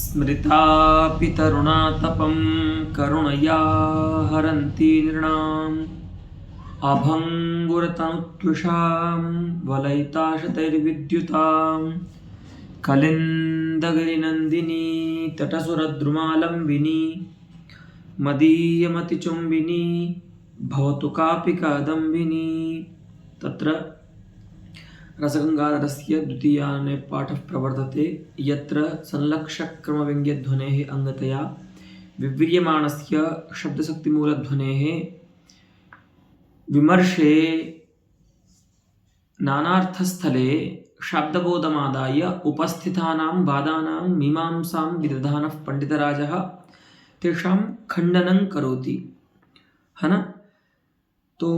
स्मृतापि तरुणा तपं करुणया हरन्ति नृणाम् अभङ्गुरतनुत्विषां वलयिताशतैर्विद्युतां कलिन्दगिरिनन्दिनी तटसुरद्रुमालम्बिनी मदीयमतिचुम्बिनी भवतु कापि कादम्बिनी। तत्र रसगंगाधरस्य द्वितीयाने पाठः प्रवर्तते यत्र संलक्षक्रमव्यङ्ग्यध्वनेः अंगतया विव्रियमाणस्य शब्दशक्तिमूलध्वनेः विमर्शे नानार्थस्थले शब्दबोधमादाय उपस्थितानां वादानां मीमांसां विदधानः पंडितराजः तेषां खण्डनं करोति, है ना। तो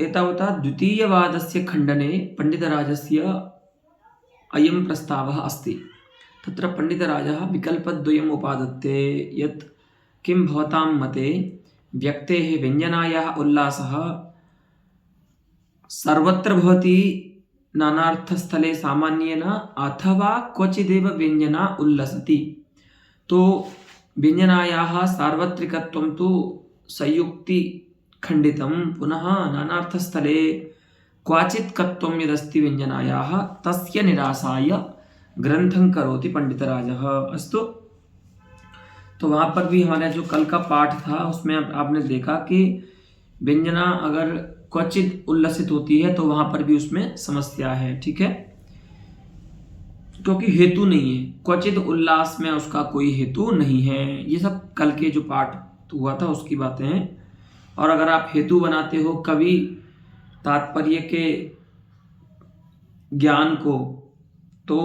एतावता द्वितीयवादस्य खण्डने पंडितराजस्य अयं प्रस्तावः अस्ति। तत्र पंडितराजः विकल्पद्वयम् उपादत्ते यत् किं भवतां मते व्यक्तेः व्यञ्जनायाः उल्लासः सर्वत्र भवति नानार्थस्थले सामान्येन अथवा क्वचिदेव व्यञ्जना उल्लसति। तो व्यञ्जनायाः सार्वत्रिकत्वं तु संयुक्ति खण्डितं, पुनः नानार्थस्थले क्वाचित्कत्वं यदस्ति व्यञ्जनायाः तस्य निरासाय ग्रंथं करोति पंडितराजः। अस्तु, तो वहाँ पर भी हमारा जो कल का पाठ था उसमें आपने देखा कि व्यंजना अगर क्वचित उल्लसित होती है तो वहाँ पर भी उसमें समस्या है, ठीक है, क्योंकि हेतु नहीं है। क्वचित उल्लास में उसका कोई हेतु नहीं है। ये सब कल के जो पाठ हुआ था उसकी बातें हैं। और अगर आप हेतु बनाते हो कवि तात्पर्य के ज्ञान को, तो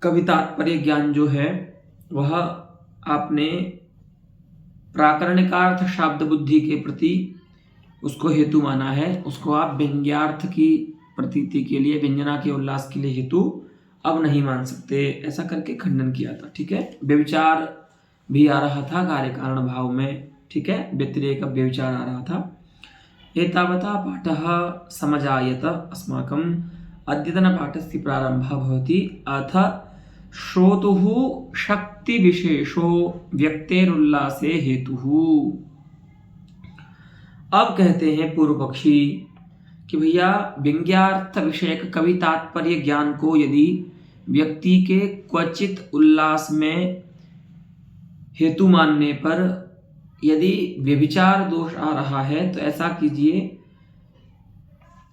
कवि तात्पर्य ज्ञान जो है वह आपने प्राकरणिकार्थ शाब्द बुद्धि के प्रति उसको हेतु माना है, उसको आप व्यंग्यार्थ की प्रतीति के लिए, व्यंजना के उल्लास के लिए हेतु अब नहीं मान सकते। ऐसा करके खंडन किया था, ठीक है। व्यभिचार भी आ रहा था कार्य कारण भाव में, ठीक है, व्यतिरेक व्यभिचार आ रहा था। एतावता पाठः समजायत अस्माकम् अद्यतनपाठस्य प्रारम्भः भवति। अथ श्रोतुः शक्तिविशेषो व्यक्तेरुल्लासे हेतुः। अब कहते हैं पूर्व पक्षी कि भैया व्यंग्यार्थ विषयक कवि तात्पर्य ज्ञान को यदि व्यक्ति के क्वचित उल्लास में हेतु मानने पर यदि व्यभिचार दोष आ रहा है तो ऐसा कीजिए,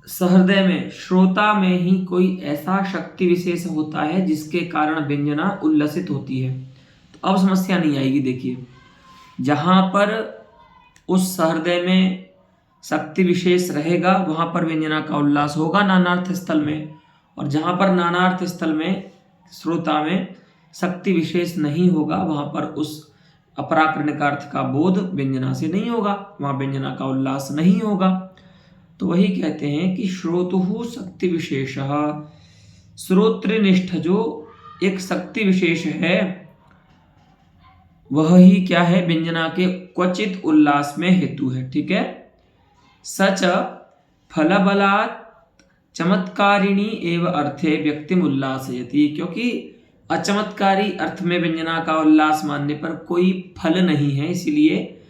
सहृदय में श्रोता में ही कोई ऐसा शक्ति विशेष होता है जिसके कारण व्यंजना उल्लसित होती है। तो अब समस्या नहीं आएगी। देखिए, जहां पर उस सहृदय में शक्ति विशेष रहेगा वहां पर व्यंजना का उल्लास होगा नानार्थ स्थल में, और जहां पर नानार्थ स्थल में श्रोता में शक्ति विशेष नहीं होगा वहां पर उस अपराकरणिकार्थ का बोध व्यंजना से नहीं होगा, वहां व्यंजना का उल्लास नहीं होगा। तो वही कहते हैं कि श्रोतुः शक्ति विशेषः, श्रोत्रनिष्ठ जो एक शक्ति विशेष है वह ही क्या है, व्यंजना के क्वचित उल्लास में हेतु है, ठीक है। सच फलबलात् चमत्कारिणी एव अर्थे व्यक्तिम उल्लासयति, क्योंकि अचमत्कारी अर्थ में व्यंजना का उल्लास मानने पर कोई फल नहीं है, इसलिए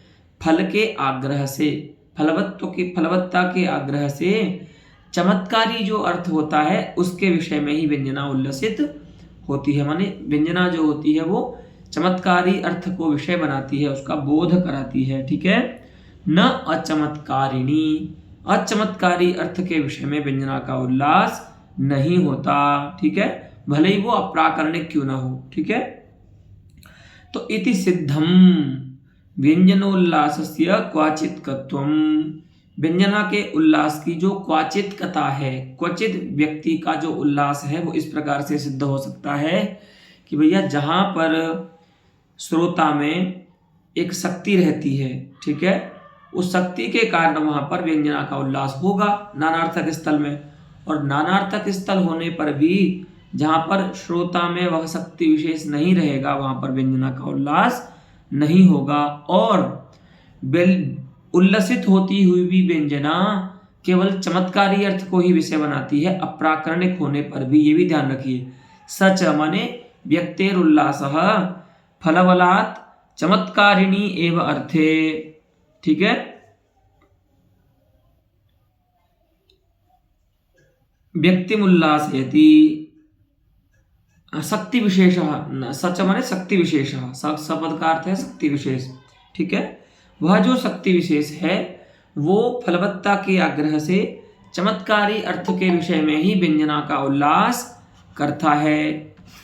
फल के आग्रह से, फलवत्ता के आग्रह से चमत्कारी जो अर्थ होता है उसके विषय में ही व्यंजना उल्लसित होती है। माने व्यंजना जो होती है वो चमत्कारी अर्थ को विषय बनाती है, उसका बोध कराती है, ठीक है। न अचमत्कारिणी, अचमत्कारी अर्थ के विषय में व्यंजना का उल्लास नहीं होता, ठीक है, भले ही वो अप्राकरणिक क्यों ना हो, ठीक है। तो इति सिद्धम व्यंजनोल्लासस्य क्वाचित्कत्वम, व्यंजना के उल्लास की जो क्वाचित्कता है, क्वचित व्यक्ति का जो उल्लास है वो इस प्रकार से सिद्ध हो सकता है कि भैया जहां पर श्रोता में एक शक्ति रहती है, ठीक है, उस शक्ति के कारण वहां पर व्यंजना का उल्लास होगा नानार्थक स्थल में, और नानार्थक स्थल होने पर भी जहां पर श्रोता में वह शक्ति विशेष नहीं रहेगा वहां पर व्यंजना का उल्लास नहीं होगा। और उल्लसित होती हुई भी व्यंजना केवल चमत्कारी अर्थ को ही विषय बनाती है, अप्राकरणिक होने पर भी, ये भी ध्यान रखिए। सच माने व्यक्तेरुल्लासः फलबलात् चमत्कारिणी एव अर्थे। ठीक है, व्यक्तिमुल्लासयति शक्ति विशेष, सच माने शक्ति विशेष, सपद का अर्थ है शक्ति विशेष। ठीक है, वह जो शक्ति विशेष है वो फलवत्ता के आग्रह से चमत्कारी अर्थ के विषय में ही व्यंजना का उल्लास करता है,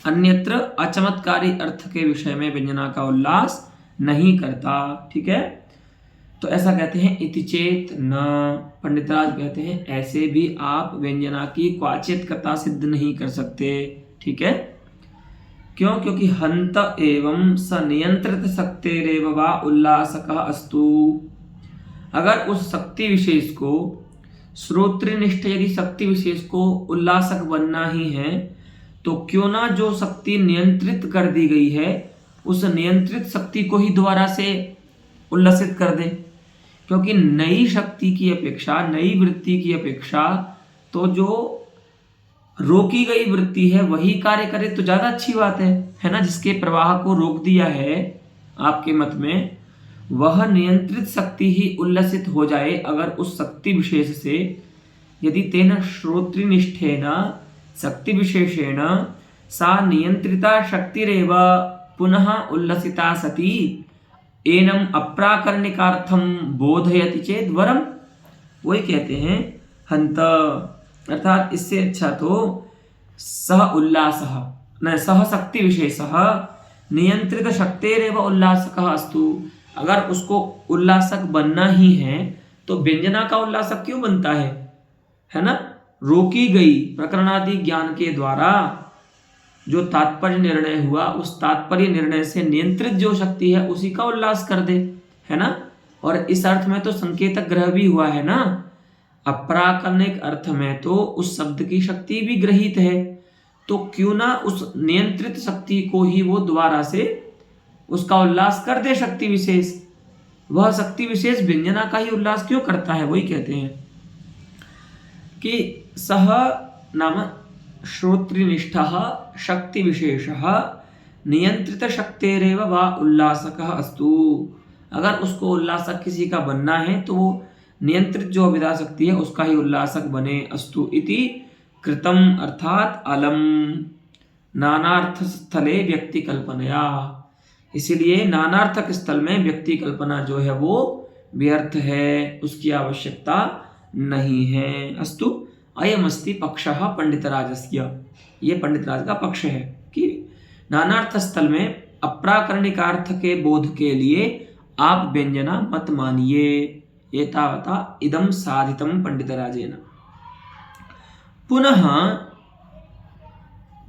अन्यत्र अचमत्कारी अर्थ के विषय में व्यंजना का उल्लास नहीं करता। ठीक है, तो ऐसा कहते हैं इति चेत न, पंडितराज कहते हैं ऐसे भी आप व्यंजना की क्वाचितकता सिद्ध नहीं कर सकते। ठीक है, क्यों? क्योंकि हंत एवं सनियंत्रित शक्तिरेव वा उल्लासकः अस्तु। अगर उस शक्ति विशेष को श्रोतृनिष्ठ, यदि शक्ति विशेष को उल्लासक बनना ही है तो क्यों ना जो शक्ति नियंत्रित कर दी गई है उस नियंत्रित शक्ति को ही दोबारा से उल्लसित कर दे, क्योंकि नई शक्ति की अपेक्षा, नई वृत्ति की अपेक्षा तो जो रोकी गई वृत्ति है वही कार्य करे तो ज्यादा अच्छी बात है ना। जिसके प्रवाह को रोक दिया है आपके मत में, वह नियंत्रित शक्ति ही उल्लसित हो जाए अगर उस शक्ति विशेष से, यदि तेन श्रोतृनिष्ठेन शक्ति विशेषेण सा नियंत्रिता शक्तिरेव पुनः उल्लसिता सती एनम अप्राकरणिकार्थम बोधयति चेत वरम। वही कहते हैं हंत, अर्थात इससे अच्छा तो सह उल्लासः न सह शक्ति विशेषः नियंत्रित शक्तिरेव उल्लासकः अस्तु। अगर उसको उल्लासक बनना ही है तो व्यंजना का उल्लासक क्यों बनता है ना। रोकी गई प्रकरणादि ज्ञान के द्वारा जो तात्पर्य निर्णय हुआ उस तात्पर्य निर्णय से नियंत्रित जो शक्ति है उसी का उल्लास कर दे, है ना। और इस अर्थ में तो संकेतक ग्रह भी हुआ है ना, अप्राकरणिक अर्थ में तो उस शब्द की शक्ति भी ग्रहित है, तो क्यों ना उस नियंत्रित शक्ति को ही वो दोबारा से उसका उल्लास कर दे शक्ति विशेष। वह शक्ति विशेष व्यंजना का ही उल्लास क्यों करता है, वही कहते हैं कि सह नाम श्रोतृनिष्ठः शक्ति विशेषः नियंत्रित शक्तेरेव वा उल्लासकः अस्तु। अगर उसको उल्लासक किसी का बनना है तो वो नियंत्रित जो विदा शक्ति है उसका ही उल्लासक बने। अस्तु इति कृतम अर्थात अलम नानार्थ स्थले व्यक्ति कल्पनया, इसलिए नानार्थक स्थल में व्यक्ति कल्पना जो है वो व्यर्थ है, उसकी आवश्यकता नहीं है। अस्तु अयमस्ति पक्षः पंडितराजस्य, ये पंडितराज का पक्ष है कि नानार्थ स्थल में अप्राकरणिकार्थ के बोध के लिए आप व्यंजना मत मानिए। एतावता इदं साधितं पंडितराजेन। पुनः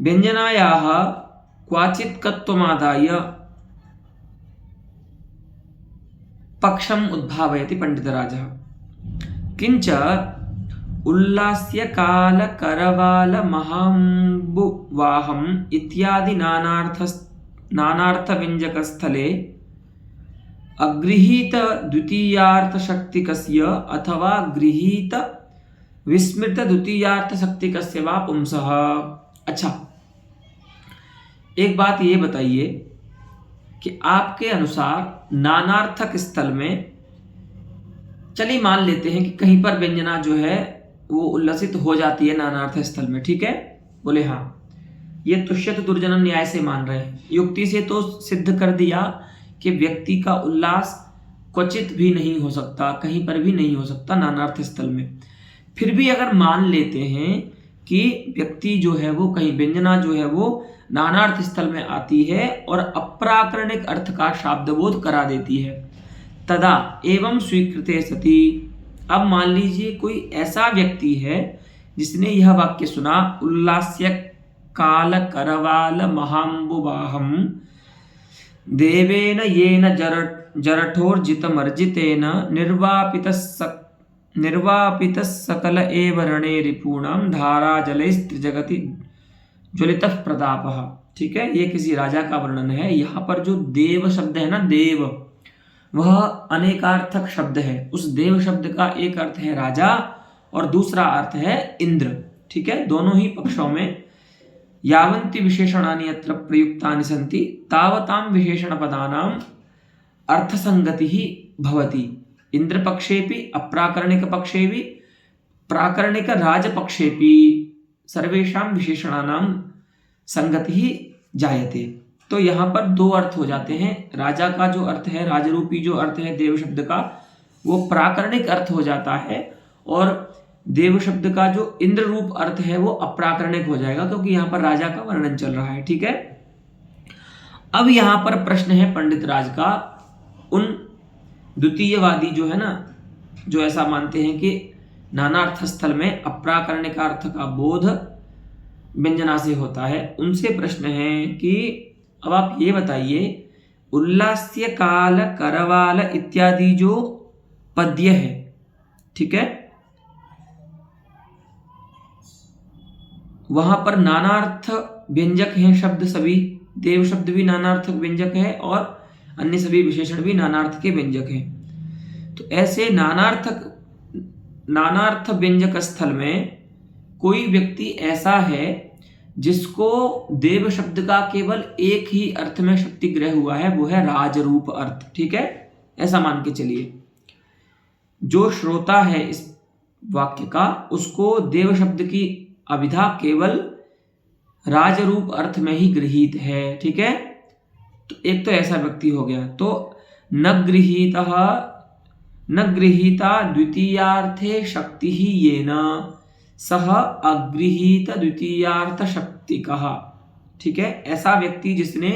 व्यंजनायाः क्वाचित्कत्वमादाय पक्षम उद्भावयति पंडितराजः। किंच उल्लास्य काल करवाल महाम्बुवाहम इत्यादि नानार्थ व्यंजक स्थले अगृहीत द्वितीयार्थ शक्तिकस्य अथवा गृहीत विस्मृत द्वितीयार्थ शक्तिकस्य वा पुंसः। अच्छा, एक बात ये बताइए कि आपके अनुसार नानार्थक स्थल में, चलिए मान लेते हैं कि कहीं पर व्यंजना जो है वो उल्लसित हो जाती है नानार्थ स्थल में, ठीक है। बोले हाँ, ये तुष्यत दुर्जनन न्याय से मान रहे हैं, युक्ति से तो सिद्ध कर दिया कि व्यक्ति का उल्लास क्वचित भी नहीं हो सकता, कहीं पर भी नहीं हो सकता नानार्थ स्थल में। फिर भी अगर मान लेते हैं कि व्यक्ति जो है वो कहीं, व्यंजना जो है वो नानार्थ स्थल में आती है और अप्राकरणिक अर्थ का शाब्दबोध करा देती है, तदा एवं स्वीकृते सति। अब मान लीजिए कोई ऐसा व्यक्ति है जिसने यह वाक्य सुना, उल्लास्य काल करवाल महाम्बुवाहम देवेन येन जरठोर्जितमर्जितेन निर्वापित सकल एव रणे रिपूणाम धारा जलैस्त्रिजगति ज्वलितः प्रतापः। ठीक है, ये किसी राजा का वर्णन है। यहाँ पर जो देव शब्द है ना, देव, वह अनेकार्थक शब्द है। उस देव शब्द का एक अर्थ है राजा और दूसरा अर्थ है इंद्र। ठीक है, दोनों ही पक्षों में यावन्ति विशेषणानि अत्र प्रयुक्तानि सन्ति तावतां विशेषणपदानाम् अर्थसङ्गतिः भवति। इन्द्रपक्षेपि अप्राकरणिकपक्षेपि प्राकरणिकराजपक्षेपि सर्वेषां विशेषणानां संगतिः जायते। तो यहाँ पर दो अर्थ हो जाते हैं। राजा का जो अर्थ है, राजरूपी जो अर्थ है देव शब्द का, वो प्राकरणिक अर्थ हो जाता है, और देव शब्द का जो इंद्र रूप अर्थ है वो अप्राकरणिक हो जाएगा, क्योंकि यहाँ पर राजा का वर्णन चल रहा है। ठीक है, अब यहाँ पर प्रश्न है पंडित राज का, उन द्वितीयवादी जो है ना, जो ऐसा मानते हैं कि नानार्थ स्थल में अप्राकरणिक अर्थ का बोध व्यंजना से होता है, उनसे प्रश्न है कि अब आप ये बताइए, उल्लास्य काल करवाल इत्यादि जो पद्य है, ठीक है, वहां पर नानार्थ व्यंजक हैं शब्द सभी, देव शब्द भी नानार्थक व्यंजक है और अन्य सभी विशेषण भी नानार्थ के व्यंजक हैं। तो ऐसे नानार्थ व्यंजक स्थल में कोई व्यक्ति ऐसा है जिसको देव शब्द का केवल एक ही अर्थ में शक्ति ग्रह हुआ है, वो है राजरूप अर्थ। ठीक है, ऐसा मान के चलिए, जो श्रोता है इस वाक्य का, उसको देव शब्द की अभिधा केवल राजरूप अर्थ में ही गृहीत है। ठीक है, तो एक तो ऐसा व्यक्ति हो गया। तो न गृहीता द्वितीयार्थे शक्ति ही येन सह अगृहीत द्वितीयार्थ शक्ति कहा। ठीक है, ऐसा व्यक्ति जिसने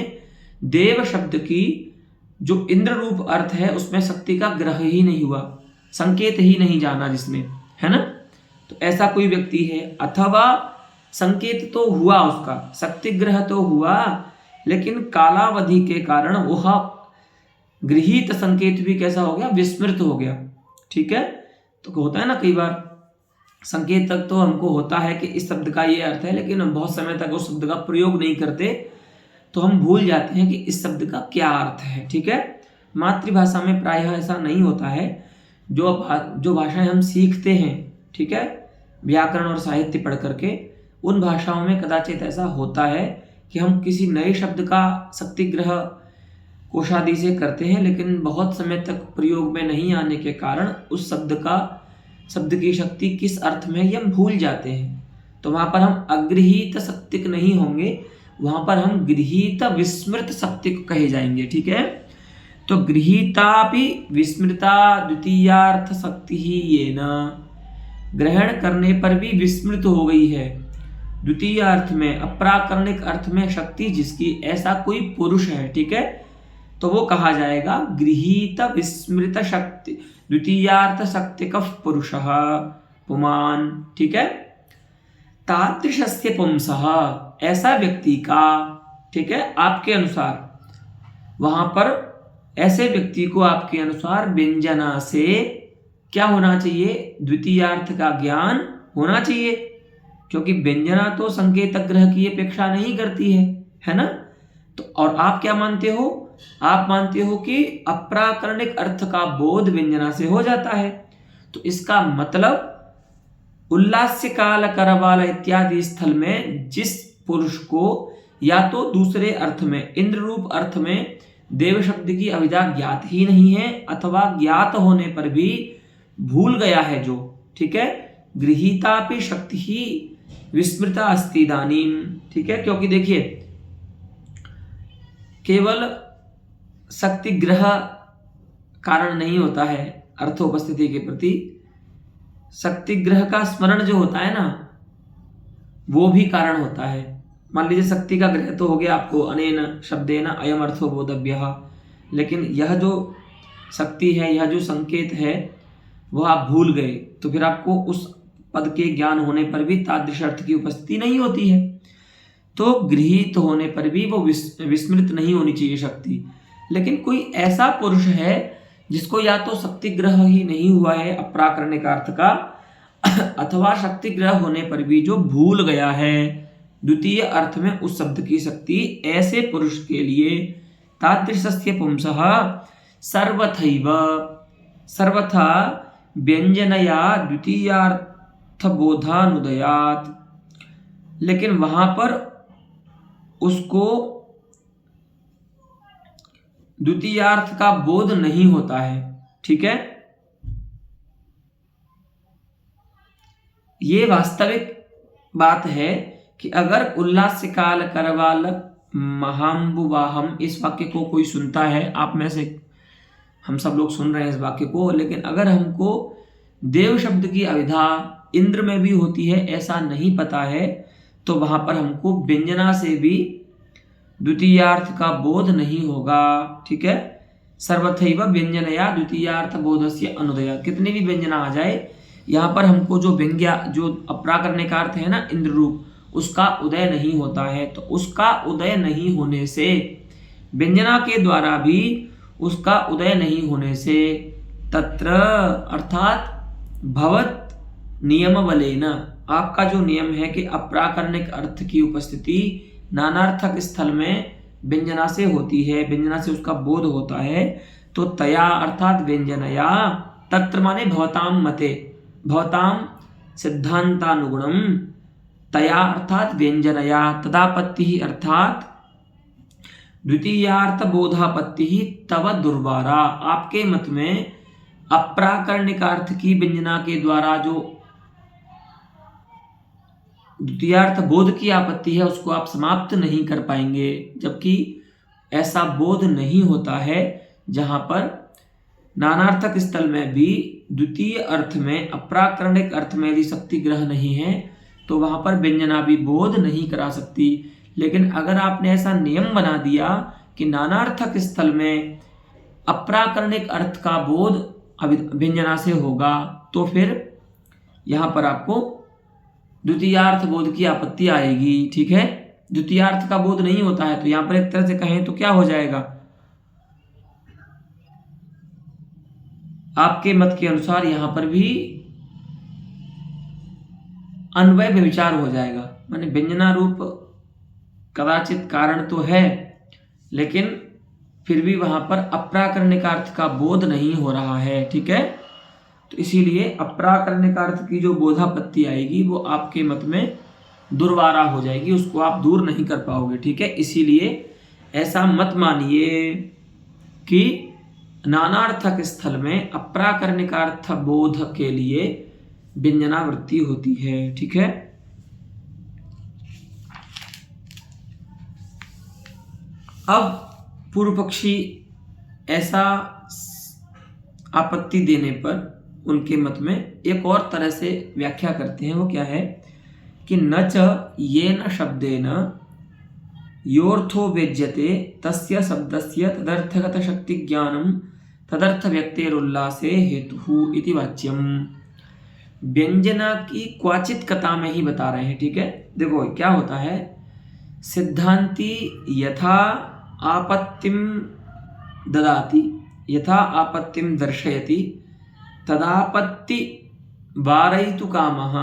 देव शब्द की जो इंद्र रूप अर्थ है उसमें शक्ति का ग्रह ही नहीं हुआ, संकेत ही नहीं जाना जिसने, है ना, तो ऐसा कोई व्यक्ति है। अथवा संकेत तो हुआ, उसका शक्ति ग्रह तो हुआ, लेकिन कालावधि के कारण वह गृहीत संकेत भी कैसा हो गया, विस्मृत हो गया। ठीक है, तो होता है ना कई बार संकेत तक तो हमको होता है कि इस शब्द का ये अर्थ है, लेकिन हम बहुत समय तक उस शब्द का प्रयोग नहीं करते, तो हम भूल जाते हैं कि इस शब्द का क्या अर्थ है। ठीक है, मातृभाषा में प्रायः ऐसा नहीं होता है। जो भाषाएं हम सीखते हैं, ठीक है, व्याकरण और साहित्य पढ़ करके, उन भाषाओं में कदाचित ऐसा होता है कि हम किसी नए शब्द का शक्तिग्रह कोशादि से करते हैं, लेकिन बहुत समय तक प्रयोग में नहीं आने के कारण उस शब्द की शक्ति किस अर्थ में ये हम भूल जाते हैं। तो वहां पर हम अगृहीत शक्तिक नहीं होंगे, वहां पर हम गृहीत विस्मृत शक्तिक कहे जाएंगे। ठीक है, तो गृहीतापि विस्मृता द्वितीयार्थ शक्ति ही ये न, ग्रहण करने पर भी विस्मृत हो गई है द्वितीय अर्थ में, अप्राकरणिक अर्थ में शक्ति जिसकी, ऐसा कोई पुरुष है। ठीक है, तो वो कहा जाएगा गृहीत विस्मृत शक्ति द्वितीयार्थ शक्तिकः पुरुषः पुमान। ठीक है, तादृशस्य पुंसः, ऐसा व्यक्ति का, ठीक है, आपके अनुसार, वहां पर ऐसे व्यक्ति को आपके अनुसार व्यंजना से क्या होना चाहिए, द्वितीयार्थ का ज्ञान होना चाहिए, क्योंकि व्यंजना तो संकेत ग्रह की अपेक्षा नहीं करती है ना। तो और आप क्या मानते हो, आप मानते हो कि अप्राकरणिक अर्थ का बोध व्यंजना से हो जाता है। तो इसका मतलब उल्लास्य काल करवाल इत्यादि स्थल में जिस पुरुष को या तो दूसरे अर्थ में, इंद्र रूप अर्थ में देव शब्द की अभिधा ज्ञात ही नहीं है, अथवा ज्ञात होने पर भी भूल गया है जो, ठीक है, गृहीतापि शक्ति ही विस्मृता अस्ति इदानीम। ठीक है, क्योंकि देखिए केवल शक्ति ग्रह कारण नहीं होता है अर्थोपस्थिति के प्रति, शक्ति ग्रह का स्मरण जो होता है ना, वो भी कारण होता है। मान लीजिए शक्ति का ग्रह तो हो गया आपको, अनेन शब्देन अयम अर्थो बोधव्यः, लेकिन यह जो शक्ति है, यह जो संकेत है, वह आप भूल गए, तो फिर आपको उस पद के ज्ञान होने पर भी तादृश अर्थ की उपस्थिति नहीं होती है। तो गृहीत होने पर भी वो विस्मृत नहीं होनी चाहिए शक्ति। लेकिन कोई ऐसा पुरुष है जिसको या तो शक्ति ग्रह ही नहीं हुआ है अप्राकरणिक अर्थ का, अथवा शक्ति ग्रह होने पर भी जो भूल गया है द्वितीय अर्थ में उस शब्द की शक्ति, ऐसे पुरुष के लिए तादृशस्य पुंसः सर्वथा व्यंजनया द्वितीयार्थ बोधानुदयात। लेकिन वहां पर उसको द्वितीयार्थ का बोध नहीं होता है। ठीक है, ये वास्तविक बात है कि अगर उल्लास काल करवाल महाम्बुवाहम, इस वाक्य को कोई सुनता है, आप में से हम सब लोग सुन रहे हैं इस वाक्य को, लेकिन अगर हमको देव शब्द की अविधा इंद्र में भी होती है ऐसा नहीं पता है, तो वहां पर हमको व्यंजना से भी द्वितीयार्थ का बोध नहीं होगा। ठीक है, सर्वथैव व्यंजनया द्वितीयार्थ बोधस्य अनुदय, कितनी भी व्यंजना आ जाए, यहाँ पर हमको जो व्यंग्या, जो अप्राकरणे का अर्थ है ना इंद्र रूप, उसका उदय नहीं होता है। तो उसका उदय नहीं होने से, व्यंजना के द्वारा भी उसका उदय नहीं होने से, तत्र अर्थात भवत नियम बलेन, आपका जो नियम है कि अप्राकरणिक अर्थ की उपस्थिति नानार्थक स्थल में व्यंजना से होती है, व्यंजना से उसका बोध होता है, तो तया अर्थात व्यंजनया, तत्र माने भवताम मते, भवताम सिद्धांतानुगुणम, तया अर्थात व्यंजनया, तदापत्ति अर्थात द्वितीयार्थ बोधापत्ति तव दुर्वारा, आपके मत में अप्राकरणिक अर्थ की व्यंजना के द्वारा जो द्वितीयार्थ बोध की आपत्ति है उसको आप समाप्त नहीं कर पाएंगे, जबकि ऐसा बोध नहीं होता है जहां पर नानार्थक स्थल में भी द्वितीय अर्थ में, अप्राकरणिक अर्थ में यदि शक्ति ग्रह नहीं है तो वहां पर व्यंजना भी बोध नहीं करा सकती। लेकिन अगर आपने ऐसा नियम बना दिया कि नानार्थक स्थल में अप्राकरणिक अर्थ का बोध व्यंजना से होगा, तो फिर यहां पर आपको द्वितीयार्थ बोध की आपत्ति आएगी। ठीक है, द्वितीयार्थ का बोध नहीं होता है, तो यहां पर एक तरह से कहें तो क्या हो जाएगा, आपके मत के अनुसार यहां पर भी अन्वय विचार हो जाएगा, माने व्यंजना रूप कदाचित कारण तो है, लेकिन फिर भी वहां पर अप्राकरणिक अर्थ का बोध नहीं हो रहा है। ठीक है, तो इसीलिए अप्राकरणिक अर्थ की जो बोधापत्ति आएगी वो आपके मत में दुर्वारा हो जाएगी, उसको आप दूर नहीं कर पाओगे। ठीक है, इसीलिए ऐसा मत मानिए कि नानार्थक स्थल में अप्राकरणिक अर्थ बोध के लिए व्यंजना वृत्ति होती है। ठीक है, अब पूर्व पक्षी ऐसा आपत्ति देने पर उनके मत में एक और तरह से व्याख्या करते हैं। वो क्या है कि न च येन शब्देन योर्थो वेज्यते तस्य शब्दस्य तदर्थगत शक्ति ज्ञानम तदर्थ व्यक्तेरुल्लासे हेतु इति वाच्यम, व्यंजना की क्वाचित कथा में ही बता रहे हैं। ठीक है, देखो क्या होता है, सिद्धांती यथा आपत्तिम ददाति, यथा आपत्तिम दर्शयति, तदापत्ति वारयितु कामः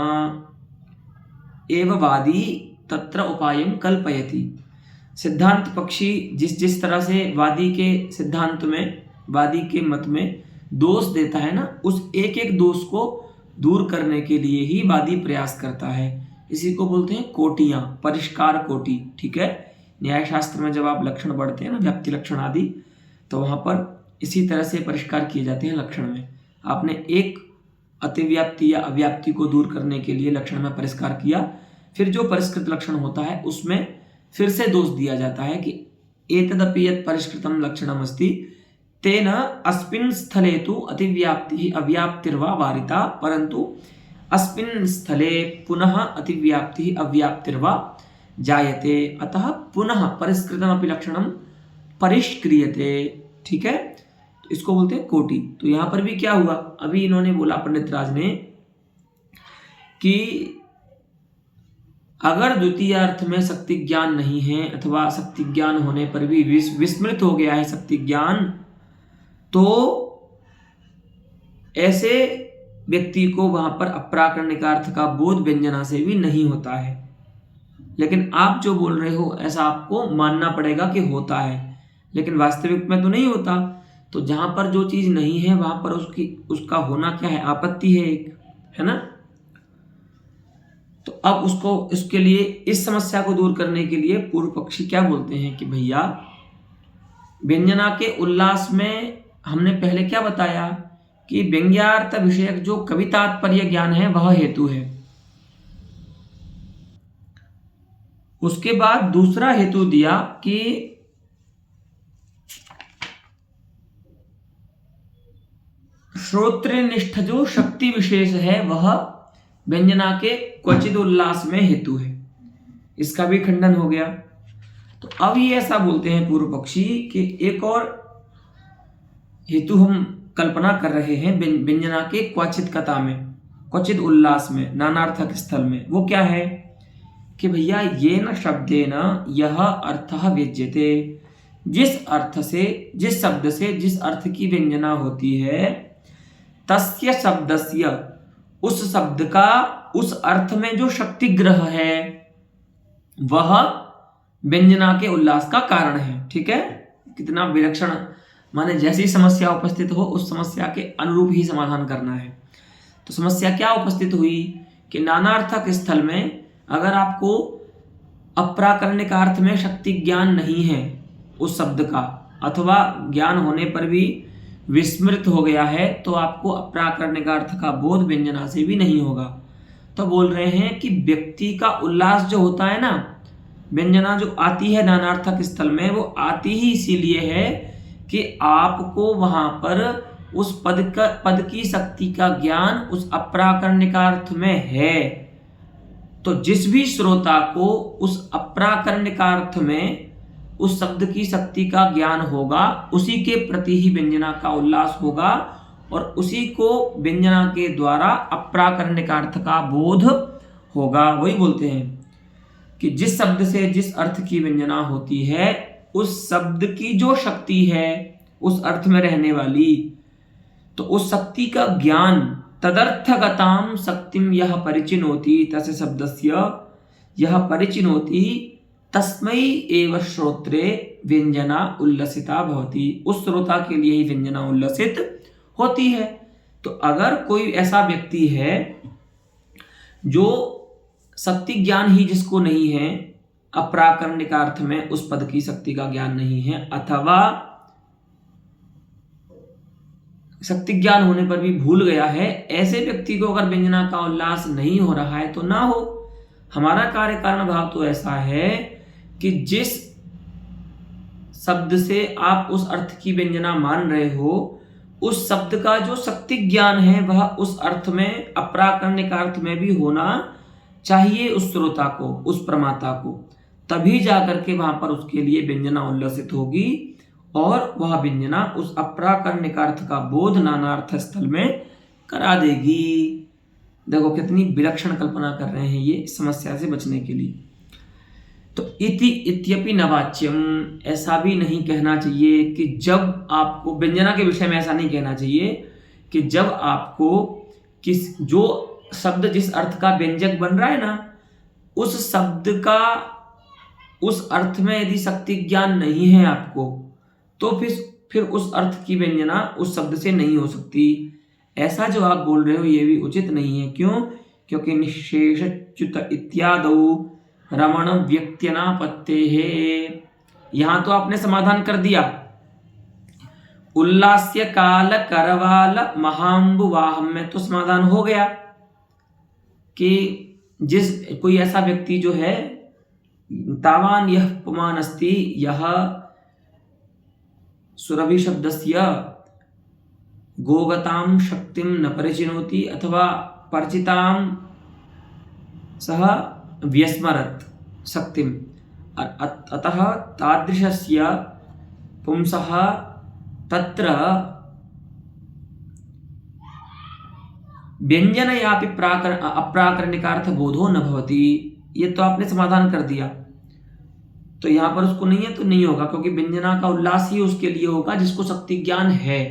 एव वादी तत्र उपायं कल्पयति। सिद्धांत पक्षी जिस जिस तरह से वादी के सिद्धांत में, वादी के मत में दोष देता है ना, उस एक एक दोष को दूर करने के लिए ही वादी प्रयास करता है। इसी को बोलते हैं कोटियां, परिष्कार कोटि। ठीक है, न्याय शास्त्र में जब आप लक्षण पढ़ते हैं ना, व्याप्ति लक्षण आदि, तो वहां पर इसी तरह से परिष्कार किए जाते हैं लक्षण में। आपने एक अतिव्याप्ति या अव्याप्ति को दूर करने के लिए लक्षण में परिष्कार किया, फिर जो परिष्कृत लक्षण होता है उसमें फिर से दोष दिया जाता है कि एतदपि यत् परिष्कृतम लक्षणम अस्ति तेन अस्मिन् स्थले तु अतिव्याप्ति अव्याप्तिर्वा वारिता, परंतु अस्मिन् स्थले पुनः अतिव्याप्ति अव्याप्तिर्वा जायते, अतः पुनः परिष्कृतमपि लक्षणम परिष्क्रियते। ठीक है, तो इसको बोलते हैं कोटि। तो यहां पर भी क्या हुआ, अभी इन्होंने बोला पंडित राज ने कि अगर द्वितीय अर्थ में शक्ति ज्ञान नहीं है अथवा शक्ति ज्ञान होने पर भी विस्मृत हो गया है शक्ति ज्ञान, तो ऐसे व्यक्ति को वहां पर अप्राकरणिक अर्थ का बोध व्यंजना से भी नहीं होता है। लेकिन आप जो बोल रहे हो ऐसा आपको मानना पड़ेगा कि होता है, लेकिन वास्तविक में तो नहीं होता। तो जहां पर जो चीज नहीं है वहां पर उसका होना क्या है, आपत्ति है एक, है ना। तो अब उसको इसके लिए इस समस्या को दूर करने के लिए पूर्व पक्षी क्या बोलते हैं कि भैया व्यंजना के उल्लास में हमने पहले क्या बताया कि व्यंग्यार्थ विषयक जो कवि तात्पर्य ज्ञान है वह हेतु है। उसके बाद दूसरा हेतु दिया कि श्रोत्रनिष्ठ जो शक्ति विशेष है वह व्यंजना के क्वचित उल्लास में हेतु है। इसका भी खंडन हो गया। तो अब ये ऐसा बोलते हैं पूर्व पक्षी कि एक और हेतु हम कल्पना कर रहे हैं व्यंजना के क्वचितकता में, क्वचित उल्लास में, नानार्थक स्थल में। वो क्या है कि भैया ये न शब्देन यह अर्थः व्यज्यते, जिस अर्थ से, जिस शब्द से जिस अर्थ की व्यंजना होती है, तस्य शब्दस्य, उस शब्द का उस अर्थ में जो शक्ति ग्रह है वह व्यंजना के उल्लास का कारण है। ठीक है, कितना विलक्षण, माने जैसी समस्या उपस्थित हो उस समस्या के अनुरूप ही समाधान करना है। तो समस्या क्या उपस्थित हुई कि नानार्थक स्थल में अगर आपको अप्राकरणिक अर्थ में शक्ति ज्ञान नहीं है उस शब्द का, अथवा ज्ञान होने पर भी विस्मृत हो गया है, तो आपको अप्राकरणिक अर्थ का बोध व्यंजना से भी नहीं होगा। तो बोल रहे हैं कि व्यक्ति का उल्लास जो होता है ना, व्यंजना जो आती है नानार्थक स्थल में, वो आती ही इसीलिए है कि आपको वहां पर उस पद की शक्ति का ज्ञान उस अप्राकरणिकार्थ में है। तो जिस भी श्रोता को उस अप्राकरणिकार्थ में उस शब्द की शक्ति का ज्ञान होगा, उसी के प्रति ही व्यंजना का उल्लास होगा और उसी को व्यंजना के द्वारा अप्राकरणिकार्थ का बोध होगा। वही बोलते हैं कि जिस शब्द से जिस अर्थ की व्यंजना होती है, उस शब्द की जो शक्ति है उस अर्थ में रहने वाली, तो उस शक्ति का ज्ञान तदर्थगताम शक्तिम यह परिचिनोति तस्य शब्दस्य यह परिचिनोति तस्मै एव श्रोत्रे व्यंजना उल्लसिता भवति। उस श्रोता के लिए ही व्यंजना उल्लसित होती है। तो अगर कोई ऐसा व्यक्ति है जो शक्ति ज्ञान ही जिसको नहीं है, अप्राकरणिक अर्थ में उस पद की शक्ति का ज्ञान नहीं है, अथवा शक्ति ज्ञान होने पर भी भूल गया है, ऐसे व्यक्ति को अगर व्यंजना का उल्लास नहीं हो रहा है तो ना हो। हमारा कार्य कारण भाव तो ऐसा है कि जिस शब्द से आप उस अर्थ की व्यंजना मान रहे हो, उस शब्द का जो शक्ति ज्ञान है वह उस अर्थ में, अप्राकरणिक अर्थ में भी होना चाहिए उस श्रोता को, उस प्रमाता को। तभी जाकर के वहां पर उसके लिए व्यंजना उल्लसित होगी और वह व्यंजना उस अप्राकरणिक अर्थ का बोध नानार्थ स्थल में करा देगी। देखो कितनी विलक्षण कल्पना कर रहे हैं ये समस्या से बचने के लिए। तो इति इत्यपि नवाच्यम, ऐसा भी नहीं कहना चाहिए कि जब आपको व्यंजना के विषय में ऐसा नहीं कहना चाहिए कि जब आपको किस जो शब्द जिस अर्थ का व्यंजक बन रहा है ना, उस शब्द का उस अर्थ में यदि शक्ति ज्ञान नहीं है आपको, तो फिर उस अर्थ की व्यंजना उस शब्द से नहीं हो सकती। ऐसा जो आप बोल रहे हो ये भी उचित नहीं है। क्यों? क्योंकि निशेष च्युत इत्यादौ रमण व्यक्त्यनापत्ते है। यहां तो आपने समाधान कर दिया, उल्लास्य काल करवाल महाम्बुवाहम में तो समाधान हो गया कि जिस कोई ऐसा व्यक्ति जो है, तावान यह पुमान अस्ति यह सुरभि शब्दस्य गोगताम शक्तिम न परिचिनोति अथवा परिचिताम सह व्यस्मरत् शक्तिम, अतः तादृशस्य पुंसः तत्र व्यंजनयापि अप्राकरणिकार्थ बोधो न भवति। ये तो आपने समाधान कर दिया। तो यहां पर उसको नहीं है तो नहीं होगा, क्योंकि व्यंजना का उल्लास ही उसके लिए होगा जिसको शक्ति ज्ञान है।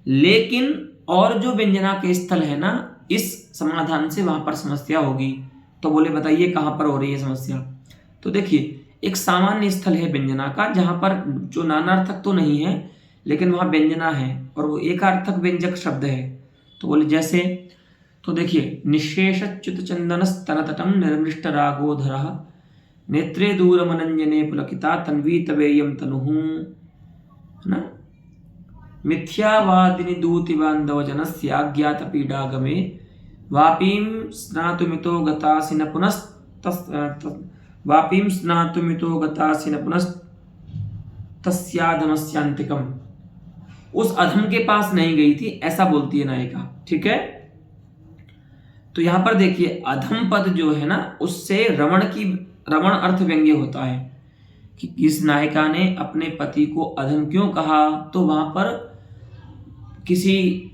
लेकिन और जो व्यंजना के स्थल है ना, इस समाधान से वहां पर समस्या होगी। तो बोले बताइए कहां पर हो रही है समस्या? तो देखिए, एक सामान्य स्थल है व्यंजना का, जहां पर जो नानार्थक तो नहीं है लेकिन वहां व्यंजना है और वो एकार्थक व्यंजक शब्द है। तो बोले जैसे, तो देखिए, निःशेषच्युत चंदन स्तनतटम निर्मृष्ट रागोधरः नेत्रे दूरमनंजने पुलकिता तन्वी तवेयम तनुः, है ना। मिथ्यावादिनी दूति बांधव जनस्याज्ञात पीडागमे वापीं स्नातुमितो गतासि न वापीं स्नातुमितो गतासि न पुनस्तस्याधमस्यांतिकम। उस अधम के पास नहीं गई थी, ऐसा बोलती है नायिका, ठीक है। तो यहां पर देखिए, अधम पद जो है ना, उससे रमण अर्थ व्यंग्य होता है कि इस नायिका ने अपने पति को अधम क्यों कहा। तो वहां पर किसी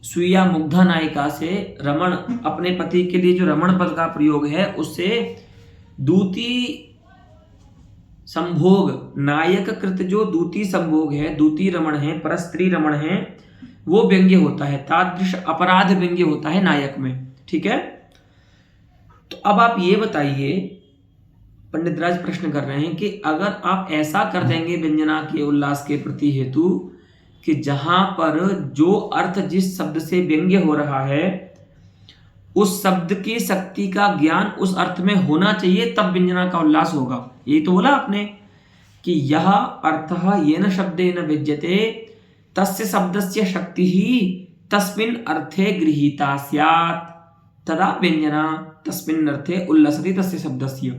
सुइया मुग्धा नायिका से रमण, अपने पति के लिए जो रमण पद का प्रयोग है, उससे दूती संभोग, नायक कृत जो दूती संभोग है, दूती रमण है, परस्त्री रमण है, वो व्यंग्य होता है, तादृश अपराध व्यंग्य होता है नायक में, ठीक है। तो अब आप ये बताइए, पंडित राज प्रश्न कर रहे हैं कि अगर आप ऐसा कर देंगे व्यंजना के उल्लास के प्रति हेतु कि जहां पर जो अर्थ जिस शब्द से व्यंग्य हो रहा है उस शब्द की शक्ति का ज्ञान उस अर्थ में होना चाहिए, तब व्यंजना का उल्लास होगा। यही तो बोला आपने कि यह अर्थः येन शब्देन विद्यते तस्य शब्दस्य शक्ति ही तस्मिन् अर्थे गृहीता स्यात् तदा व्यंजना तस्मिन् अर्थे उल्लसति तस्य शब्दस्य।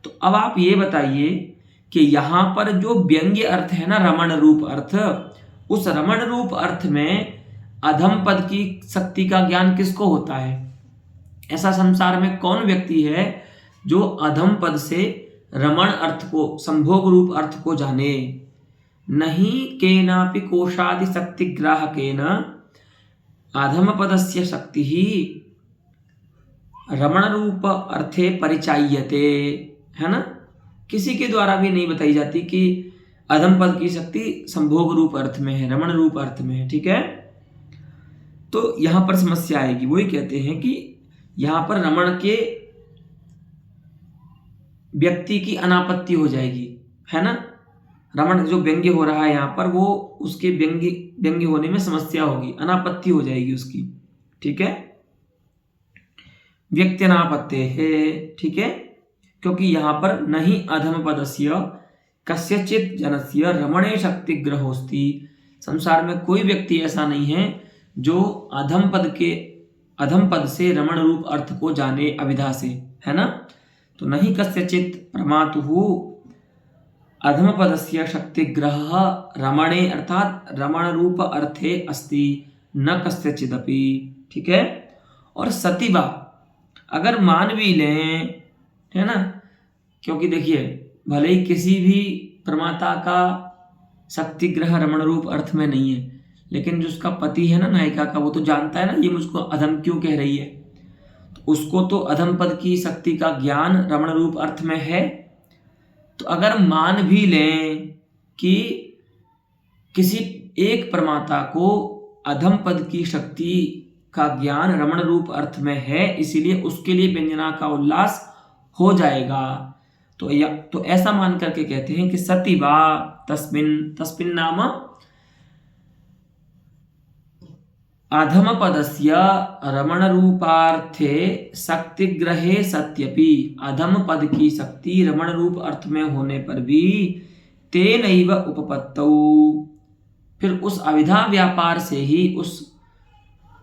तो अब आप ये बताइए कि यहां पर जो व्यंग्य अर्थ है ना, रमण रूप अर्थ, उस रमण रूप अर्थ में अधम पद की शक्ति का ज्ञान किसको होता है? ऐसा संसार में कौन व्यक्ति है जो अधम पद से रमण अर्थ को, संभोग रूप अर्थ को जाने? नहीं केनापि कोशादि शक्ति ग्राहकेन अधम पदस्य शक्ति ही रमण रूप अर्थे परिचायते, है ना। किसी के द्वारा भी नहीं बताई जाती कि अधम पद की शक्ति संभोग रूप अर्थ में है, रमण रूप अर्थ में है, ठीक है। तो यहां पर समस्या आएगी। वही कहते हैं कि यहां पर रमण के व्यक्ति की अनापत्ति हो जाएगी, है ना। रमण जो व्यंग्य हो रहा है यहां पर, वो उसके व्यंग्य होने में समस्या होगी, अनापत्ति हो जाएगी उसकी, ठीक है। व्यक्त्यनापत्ते है, ठीक है, क्योंकि यहां पर नहीं अधम पदस्य कस्यचित जनस्य रमणे शक्ति ग्रहोस्ति। संसार में कोई व्यक्ति ऐसा नहीं है जो अधम पद से रमण रूप अर्थ को जाने अविधा से, है ना। तो नहीं कस्यचित प्रमातुः अधम पदस्य शक्ति ग्रह रमणे अर्थात रमण रूप अर्थे अस्ति न कस्यचिदपि, ठीक है। और सतिवा अगर मान भी लें, है ना, क्योंकि देखिए भले ही किसी भी प्रमाता का शक्ति ग्रह रमण रूप अर्थ में नहीं है, लेकिन जो उसका पति है ना नायिका का, वो तो जानता है ना ये मुझको अधम क्यों कह रही है। तो उसको तो अधम पद की शक्ति का ज्ञान रमण रूप अर्थ में है। तो अगर मान भी लें कि किसी एक प्रमाता को अधम पद की शक्ति का ज्ञान रमण रूप अर्थ में है, इसीलिए उसके लिए व्यंजना का उल्लास हो जाएगा। तो ऐसा मान करके कहते हैं कि सति वा तस्मिन् नाम अधम पदस्य रमण रूपार्थे शक्ति ग्रहे सत्यपि, अधम पद की शक्ति रमण रूप अर्थ में होने पर भी तेनैव उपपत्तौ, फिर उस अविधा व्यापार से ही उस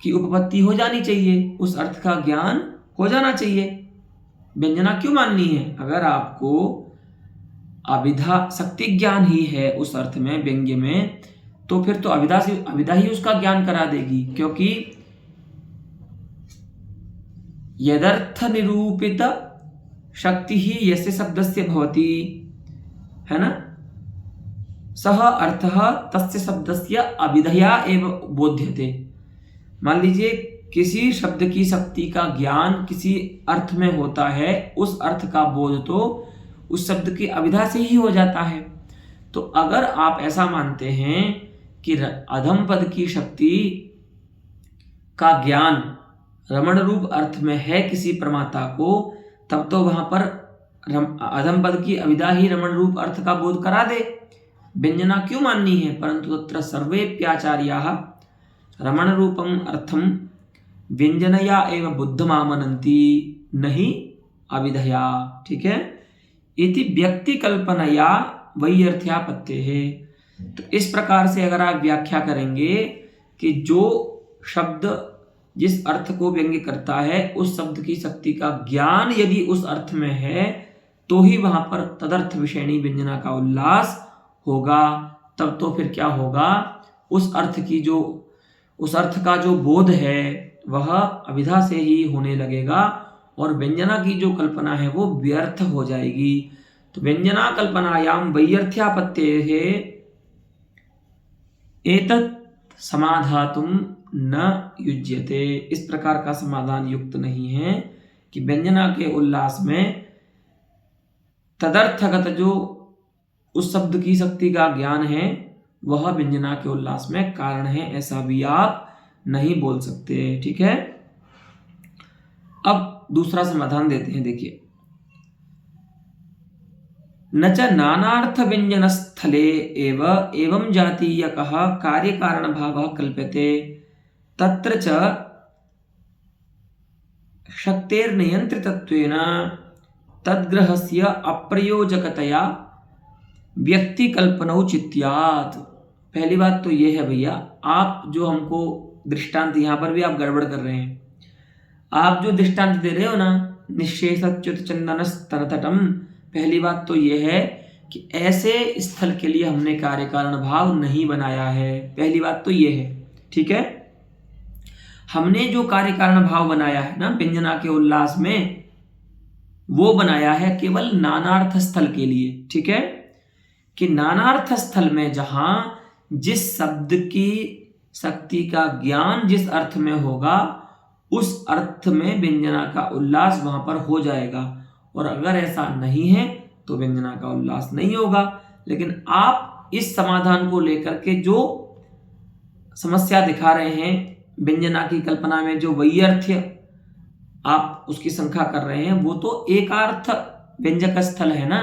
की उपपत्ति हो जानी चाहिए, उस अर्थ का ज्ञान हो जाना चाहिए। व्यंजना क्यों माननी है? अगर आपको अविधा शक्ति ज्ञान ही है उस अर्थ में, व्यंग्य में, तो फिर तो अविधा ही उसका ज्ञान करा देगी, क्योंकि यदर्थ निरूपित शक्ति ही यस्य शब्दस्य भवति, है ना, सह अर्थः तस्य शब्दस्य अविधया एव बोध्यते। मान लीजिए किसी शब्द की शक्ति का ज्ञान किसी अर्थ में होता है, उस अर्थ का बोध तो उस शब्द की अविधा से ही हो जाता है। तो अगर आप ऐसा मानते हैं कि अधम पद की शक्ति का ज्ञान रमण रूप अर्थ में है किसी प्रमाता को, तब तो वहां पर अधम पद की अविधा ही रमण रूप अर्थ का बोध करा दे। व्यंजना क्यों माननी है? परंतु तत्र सर्वेप्याचार्याः रमण रूपम अर्थम व्यंजनया एव बुद्धमामनन्ति नहीं अविधया। ठीक है, इति व्यक्ति कल्पनया वैयर्थ्यापत्ते है। तो इस प्रकार से अगर आप व्याख्या करेंगे कि जो शब्द जिस अर्थ को व्यंग्य करता है उस शब्द की शक्ति का ज्ञान यदि उस अर्थ में है तो ही वहां पर तदर्थ विषयणी व्यंजना का उल्लास होगा। तब तो फिर क्या होगा, उस अर्थ का जो बोध है वह अविधा से ही होने लगेगा और व्यंजना की जो कल्पना है वो व्यर्थ हो जाएगी। तो व्यंजना कल्पनायाम वैयर्थ्यापत्तेः एतत् समाधातुम न युज्यते। इस प्रकार का समाधान युक्त नहीं है कि व्यंजना के उल्लास में तदर्थगत जो उस शब्द की शक्ति का ज्ञान है वह व्यंजना के उल्लास में कारण है, ऐसा भी आप नहीं बोल सकते। ठीक है, अब दूसरा समाधान देते हैं। देखिए, न च नानार्थ व्यंजन स्थले एव एवं जातीयकः कार्य कारण भावः कल्प्यते तत्र च शक्तेर्नियंत्रितत्वेन तद्ग्रहस्य अप्रयोजकतया व्यक्ति कल्पनौचित्यात्। पहली बात तो यह है भैया, आप जो हमको दृष्टांत यहाँ पर भी आप गड़बड़ कर रहे हैं। आप जो दृष्टांत दे रहे हो ना, निश्चेषच्युत चंदनस्तनतटम, पहली बात तो यह है कि ऐसे स्थल के लिए हमने कार्य कारण भाव नहीं बनाया है। पहली बात तो यह है। ठीक है, हमने जो कार्य कारण भाव बनाया है ना व्यंजना के उल्लास में, वो बनाया है केवल नानार्थ स्थल के लिए। ठीक है, कि नानार्थ स्थल में जहां जिस शब्द की शक्ति का ज्ञान जिस अर्थ में होगा उस अर्थ में व्यंजना का उल्लास वहां पर हो जाएगा, और अगर ऐसा नहीं है तो व्यंजना का उल्लास नहीं होगा। लेकिन आप इस समाधान को लेकर के जो समस्या दिखा रहे हैं, व्यंजना की कल्पना में जो वैयर्थ्य आप उसकी शंका कर रहे हैं, वो तो एकार्थ व्यंजक स्थल है ना,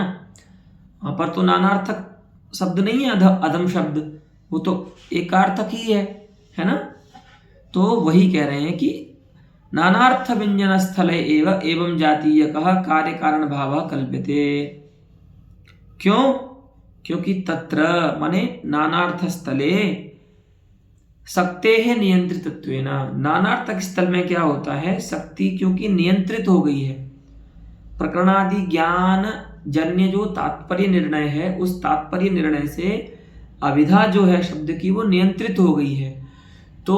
वहां पर तो नानार्थक शब्द नहीं है, अधम शब्द, वो तो एकार्थक ही है ना। तो वही कह रहे हैं कि नानार्थ व्यंजन स्थले एव एवं जातीयकः कार्य कारण भावः कल्प्यते। क्यों? क्योंकि तत्र माने नानार्थ स्थले शक्तेः नियंत्रितत्वेन, नानार्थक स्थल में क्या होता है, शक्ति क्योंकि नियंत्रित हो गई है। प्रकरणादि ज्ञान जन्य जो तात्पर्य निर्णय है, उस तात्पर्य निर्णय से अविधा जो है शब्द की वो नियंत्रित हो गई है। तो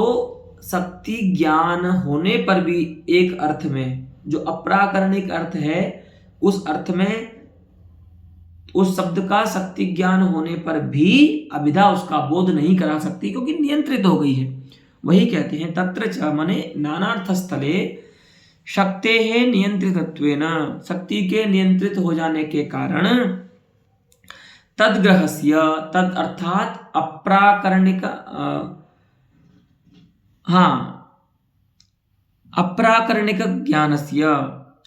शक्ति ज्ञान होने पर भी एक अर्थ में जो अप्राकरणिक अर्थ है, उस अर्थ में उस शब्द का शक्ति ज्ञान होने पर भी अविधा उसका बोध नहीं करा सकती क्योंकि नियंत्रित हो गई है। वही कहते हैं तत्र च माने नानार्थ स्थले शक्तेः नियंत्रितत्वेन, शक्ति के नियंत्रित हो जाने के कारण तद्ग्रहस्य, तद अर्थात अप्राकरणिक अप्राकरणिक ज्ञानस्य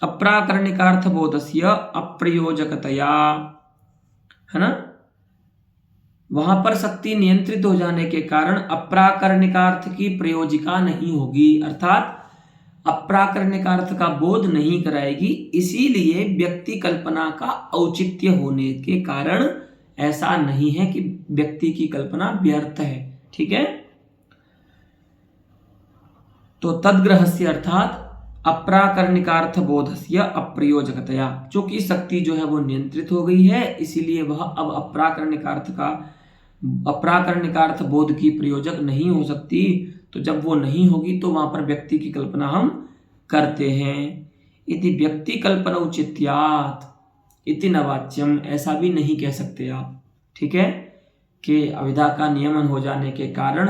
अप्राकरणिकार्थबोधस्य अप्रयोजकतया, है ना। वहां पर शक्ति नियंत्रित हो जाने के कारण अप्राकरणिकार्थ की प्रयोजिका नहीं होगी, अर्थात अप्राकरणिकार्थ का बोध नहीं कराएगी। इसीलिए व्यक्ति कल्पना का औचित्य होने के कारण ऐसा नहीं है कि व्यक्ति की कल्पना व्यर्थ है। ठीक है, तो तद्ग्रहस्य अर्थात अप्राकरणिकार्थ बोधस्य अप्रयोजकतया, चूंकि शक्ति जो है वो नियंत्रित हो गई है, इसीलिए वह अब अप्राकरणिकार्थ बोध की प्रयोजक नहीं हो सकती। तो जब वो नहीं होगी तो वहां पर व्यक्ति की कल्पना हम करते हैं। इति व्यक्ति कल्पना औचित्यात् इति नवाच्यम, ऐसा भी नहीं कह सकते आप। ठीक है, कि अविधा का नियमन हो जाने के कारण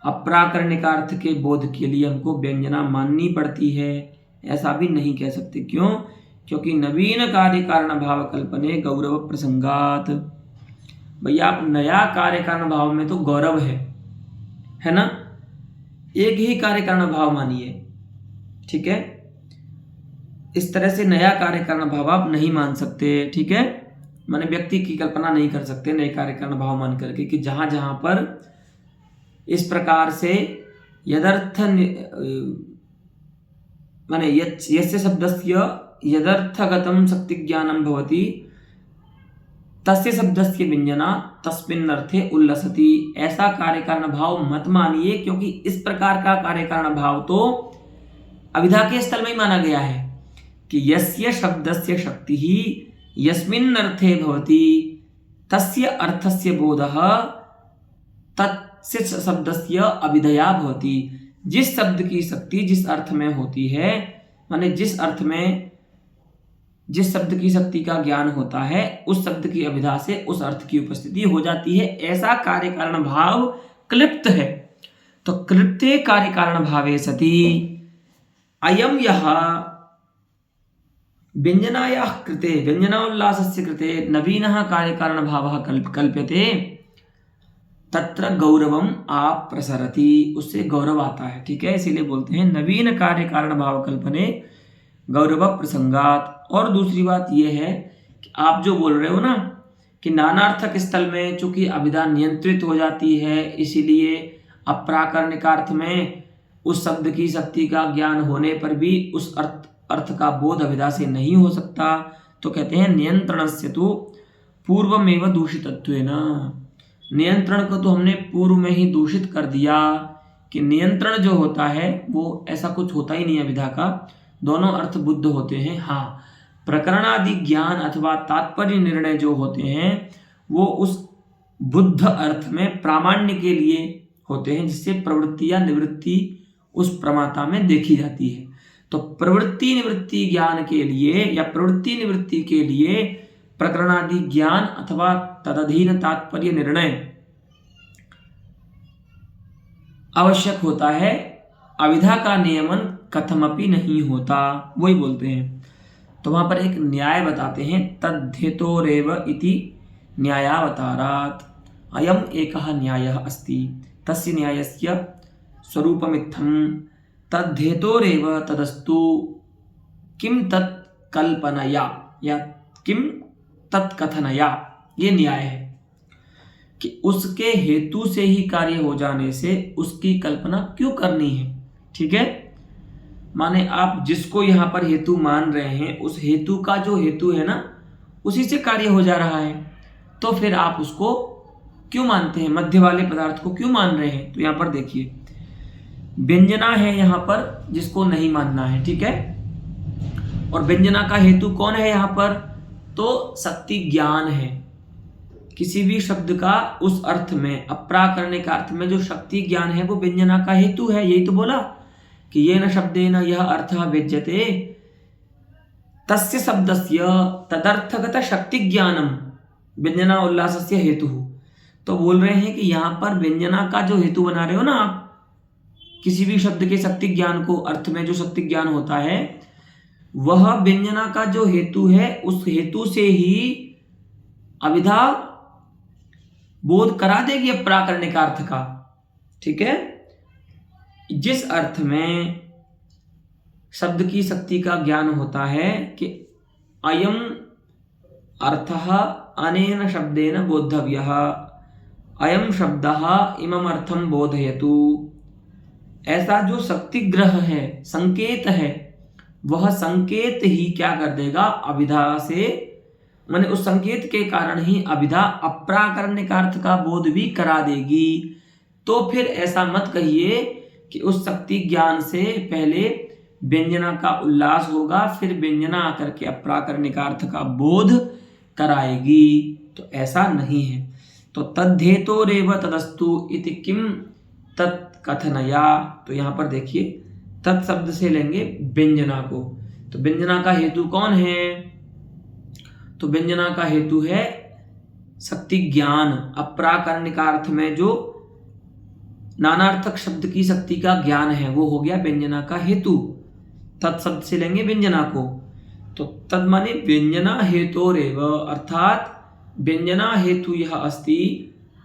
अप्राकरणिकार्थ के बोध के लिए हमको व्यंजना माननी पड़ती है, ऐसा भी नहीं कह सकते। क्यों? क्योंकि नवीन कार्य कारण भाव कल्पने गौरव प्रसंगात। भैया आप नया कार्य कारण भाव में तो गौरव है ना, एक ही कार्य कारण भाव मानिए। ठीक है, इस तरह से नया कार्य कारण भाव आप नहीं मान सकते। ठीक है, माने व्यक्ति की कल्पना नहीं कर सकते नए कार्य कारण भाव मान करके, कि जहां जहां पर इस प्रकार से यदर्थ माने यस्य शब्दस्य यदर्थगतं शक्तिज्ञानं भवति तस्य शब्दस्य व्यंजना तस्मिन् अर्थे उल्लसति। ऐसा कार्य कारण भाव मत मानिए, क्योंकि इस प्रकार का कार्य कारण भाव तो अभिधा के स्थल में ही माना गया है कि यस्य शब्दस्य शक्ति ही यस्मिन् अर्थे भवति तस्य अर्थस्य बोधः तस्य शब्दस्य अभिधया भवति। जिस शब्द की शक्ति जिस अर्थ में होती है, माने जिस अर्थ में जिस शब्द की शक्ति का ज्ञान होता है उस शब्द की अभिधा से उस अर्थ की उपस्थिति हो जाती है। ऐसा कार्य कारण भाव क्लिप्त है। तो क्लिप्ते कार्य कारण भावे सति अयम यह व्यंजनायाः कृते व्यंजनोल्लासस्य कृते नवीनः कार्य कारण भावः कल्प्यते तत्र गौरवम आप प्रसरति, उससे गौरव आता है। ठीक है, इसीलिए बोलते हैं नवीन कार्य कारण भाव कल्पने गौरव प्रसंगात। और दूसरी बात यह है कि आप जो बोल रहे हो ना कि नानार्थक स्थल में चूंकि अभिधा नियंत्रित हो जाती है, इसीलिए अप्राकरणिकार्थ में उस शब्द की शक्ति का ज्ञान होने पर भी उस अर्थ का बोध अभिधा से नहीं हो सकता। तो कहते हैं नियंत्रणस्य तो पूर्वमेव दूषितत्वेन, नियंत्रण को तो हमने पूर्व में ही दूषित कर दिया कि नियंत्रण जो होता है वो ऐसा कुछ होता ही नहीं अभिधा का, दोनों अर्थ बुद्ध होते हैं। हाँ, प्रकरणादि ज्ञान अथवा तात्पर्य निर्णय जो होते हैं वो उस बुद्ध अर्थ में प्रामाण्य के लिए होते हैं, जिससे प्रवृत्ति या निवृत्ति उस प्रमाता में देखी जाती है। तो प्रवृत्ति निवृत्ति ज्ञान के लिए या प्रवृत्ति निवृत्ति के लिए प्रकरणादि ज्ञान अथवा तदधीन तात्पर्य निर्णय आवश्यक होता है। अविधा का नियमन कथमपि नहीं होता, वही बोलते हैं। तो वहां पर एक न्याय बताते हैं, तद्धेतोरेव इति न्यायावतारात् अयम एकः न्यायः अस्ति तस्य न्यायस्य स्वरूपमित्थं तद्धेतोरेव तदस्तु किम तत्कल्पनया या किम तत्कथनया, ये न्याय है कि उसके हेतु से ही कार्य हो जाने से उसकी कल्पना क्यों करनी है। ठीक है, माने आप जिसको यहाँ पर हेतु मान रहे हैं उस हेतु का जो हेतु है ना उसी से कार्य हो जा रहा है, तो फिर आप उसको क्यों मानते हैं, मध्य वाले पदार्थ को क्यों मान रहे हैं। तो यहाँ पर देखिए व्यंजना है यहाँ पर जिसको नहीं मानना है। ठीक है, और व्यंजना का हेतु कौन है यहाँ पर, तो शक्ति ज्ञान है। किसी भी शब्द का उस अर्थ में अप्राकरणिक अर्थ में जो शक्ति ज्ञान है वो व्यंजना का हेतु है। यही तो बोला कि ये न शब्देन यह अर्थः व्यज्यते तस्य शब्दस्य तदर्थगत शक्ति ज्ञानम व्यंजना उल्लासस्य हेतु। तो बोल रहे हैं कि यहाँ पर व्यंजना का जो हेतु बना रहे हो ना आप, किसी भी शब्द के शक्ति ज्ञान को अर्थ में जो शक्ति ज्ञान होता है वह व्यंजना का जो हेतु है उस हेतु से ही अविधा बोध करा देगी अप्राकरणिक अर्थ का। ठीक है, जिस अर्थ में शब्द की शक्ति का ज्ञान होता है कि अयम अर्थः अनेन शब्देन बोद्धव्यः, अयम शब्दः इमम अर्थम बोधयतु, ऐसा जो शक्ति ग्रह है, संकेत है, वह संकेत ही क्या कर देगा, अभिधा से, माने उस संकेत के कारण ही अभिधा अप्राकरणिक अर्थ का बोध भी करा देगी। तो फिर ऐसा मत कहिए कि उस शक्ति ज्ञान से पहले व्यंजना का उल्लास होगा फिर व्यंजना आकर के अप्राकरणिक अर्थ का बोध कराएगी, तो ऐसा नहीं है। तो तद्धेतोरेव तदस्तु इति किम तत्कथनया, तो यहाँ पर देखिए तत् शब्द से लेंगे व्यंजना को। तो व्यंजना का हेतु कौन है, तो व्यंजना का हेतु है शक्ति ज्ञान। अप्राकरणिक अर्थ में जो नानार्थक शब्द की शक्ति का ज्ञान है वो हो गया व्यंजना का हेतु। तत्शब्द से लेंगे व्यंजना को, तो तद माने व्यंजना हेतोरेव, अर्थात व्यंजना हेतु यह अस्ति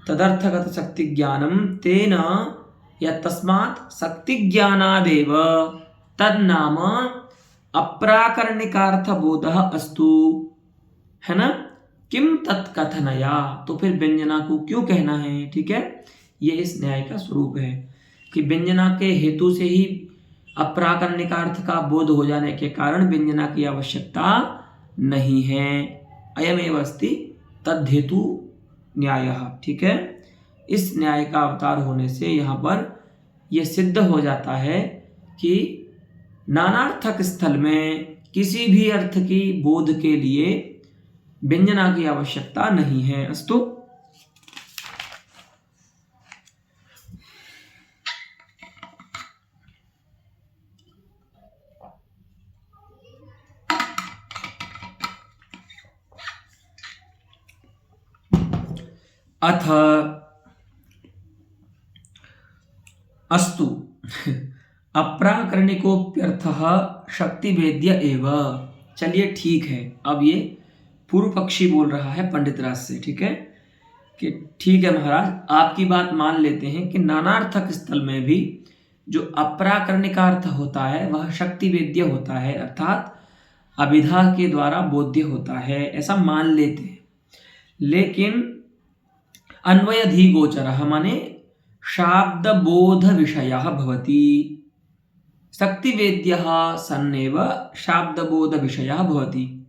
तदर्थगत शक्ति ज्ञानम तेन या तस्मात् शक्ति ज्ञानादेव तन्नाम अप्राकरणिकार्थ बोधः अस्तु, है ना। किम तत्कथनया, तो फिर व्यंजना को क्यों कहना है। ठीक है, ये इस न्याय का स्वरूप है कि व्यंजना के हेतु से ही अप्राकरणिक अर्थ का बोध हो जाने के कारण व्यंजना की आवश्यकता नहीं है। अयमेव अस्ति तद्धेतु न्यायः। ठीक है, इस न्याय का अवतार होने से यहाँ पर यह सिद्ध हो जाता है कि नानार्थक स्थल में किसी भी अर्थ की बोध के लिए व्यंजना की आवश्यकता नहीं है। अस्तु। अथ अस्तु अप्राकरणिकोप्यर्थः शक्तिवेद्य एव। चलिए ठीक है, अब ये पूर्व पक्षी बोल रहा है पंडित राज से। ठीक है कि ठीक है महाराज, आपकी बात मान लेते हैं कि नानार्थक स्थल में भी जो अप्राकरणिकार्थ होता है वह शक्तिवेद्य होता है, अर्थात अभिधा के द्वारा बोध्य होता है, ऐसा मान लेते हैं। लेकिन अन्वयधि गोचरः माने शाब्द बोध विषयः भवति। शक्तिवेद्यः सन्नेव शाब्द बोध विषयः भवति।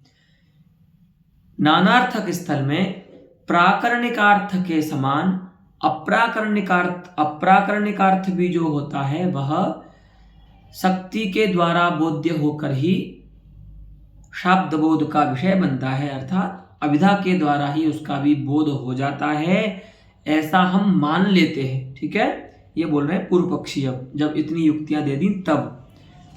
नानार्थक स्थल में प्राकरणिकार्थ के समान अप्राकरणिकार्थ भी जो होता है वह शक्ति के द्वारा बोध्य होकर ही शाब्द बोध का विषय बनता है, अर्थात अभिधा के द्वारा ही उसका भी बोध हो जाता है, ऐसा हम मान लेते हैं। ठीक है, ये बोल रहे हैं पूर्व पक्षी। अब जब इतनी युक्तियां दे दी तब,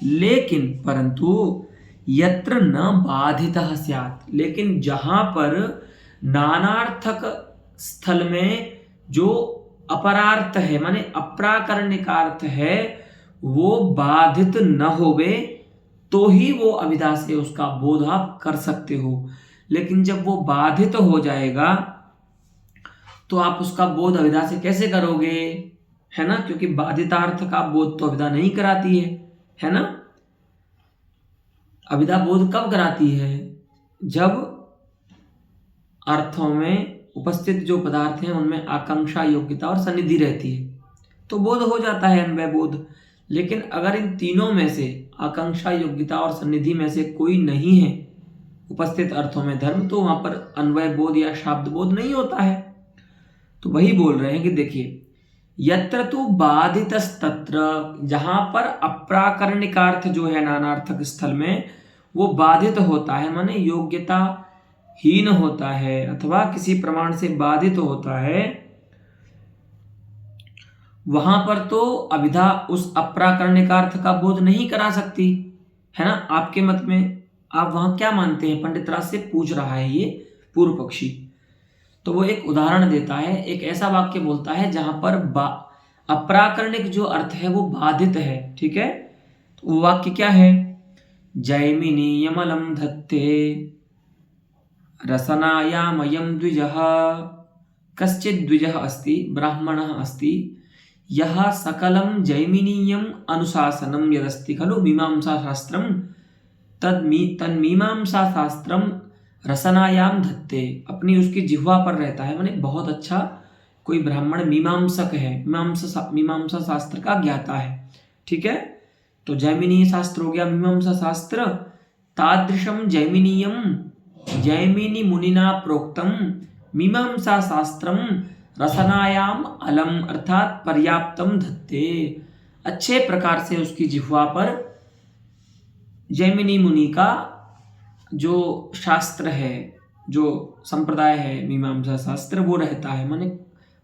लेकिन परंतु यत्र न बाधितः स्यात्, लेकिन जहां पर नानार्थक स्थल में जो अपरार्थ है माने अप्राकरणिकार्थ है वो बाधित न होवे तो ही वो अभिधा से उसका बोध आप कर सकते हो। लेकिन जब वो बाधित हो जाएगा तो आप उसका बोध अभिधा से कैसे करोगे, है ना, क्योंकि बाधितार्थ का बोध तो अभिधा नहीं कराती है ना। अभिधा बोध कब कराती है, जब अर्थों में उपस्थित जो पदार्थ हैं उनमें आकांक्षा, योग्यता और सन्निधि रहती है तो बोध हो जाता है अन्वय बोध। लेकिन अगर इन तीनों में से आकांक्षा, योग्यता और सन्निधि में से कोई नहीं है उपस्थित अर्थों में धर्म, तो वहां पर अन्वय बोध या शाब्द बोध नहीं होता है। तो वही बोल रहे हैं कि देखिए, यत्र तु बाधितस्तत्र, जहां पर अप्राकरणिकार्थ जो है नानार्थक स्थल में वो बाधित होता है माने योग्यता हीन होता है अथवा किसी प्रमाण से बाधित होता है, वहां पर तो अभिधा उस अप्राकरणिकार्थ का बोध नहीं करा सकती, है ना। आपके मत में आप वहां क्या मानते हैं, पंडित राज से पूछ रहा है ये पूर्व पक्षी। तो वो एक उदाहरण देता है, एक ऐसा वाक्य बोलता है जहां पर अप्राकरणिक जो अर्थ है वो बाधित है। ठीक है, तो वो वाक्य क्या है, जैमिनी यमलम धत्ते रसनायामयं द्विजः, कश्चित् द्विजः अस्ति ब्राह्मणः अस्ति यः सकलं जैमिनीयम् अनुशासनं यदस्ति खलु मीमांसा शास्त्रं तन्मीमांसा शास्त्रम रसनायाम धत्ते। अपनी उसकी जिह्वा पर रहता है माने बहुत अच्छा कोई ब्राह्मण मीमांसक है, मीमांसा शास्त्र का ज्ञाता है। ठीक है, तो जैमिनीय शास्त्र हो गया मीमांसा शास्त्र। तादृशम जैमिनीयम जैमिनी मुनिना प्रोक्तम मीमांसा शास्त्रम रसनायाम अलम अर्थात पर्याप्तम धत्ते। अच्छे प्रकार से उसकी जिह्वा पर जैमिनी मुनि का जो शास्त्र है, जो संप्रदाय है मीमांसा शास्त्र, वो रहता है माने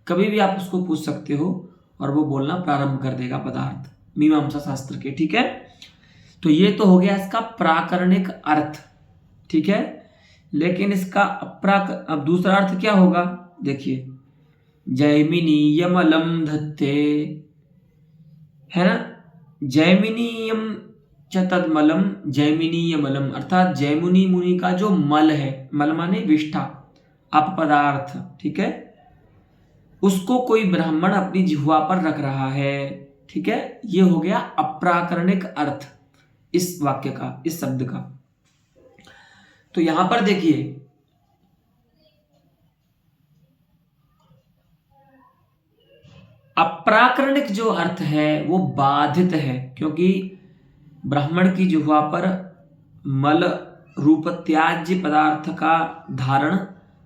कभी भी आप उसको पूछ सकते हो और वो बोलना प्रारंभ कर देगा पदार्थ मीमांसा शास्त्र के। ठीक है, तो ये तो हो गया इसका प्राकरणिक अर्थ। ठीक है, लेकिन इसका अब दूसरा अर्थ क्या होगा, देखिए, जैमिनीयमलम धत्ते, है ना, जैमिनीयम च तदमलम जैमिनीयमलम अर्थात जैमुनी मुनि का जो मल है, मल माने विष्ठा, अपपदार्थ। ठीक है, उसको कोई ब्राह्मण अपनी जिह्वा पर रख रहा है। ठीक है, ये हो गया अप्राकरणिक अर्थ इस वाक्य का, इस शब्द का। तो यहां पर देखिए, अप्राकरणिक जो अर्थ है वो बाधित है, क्योंकि ब्राह्मण की जिह्वा पर मल रूप त्याज्य पदार्थ का धारण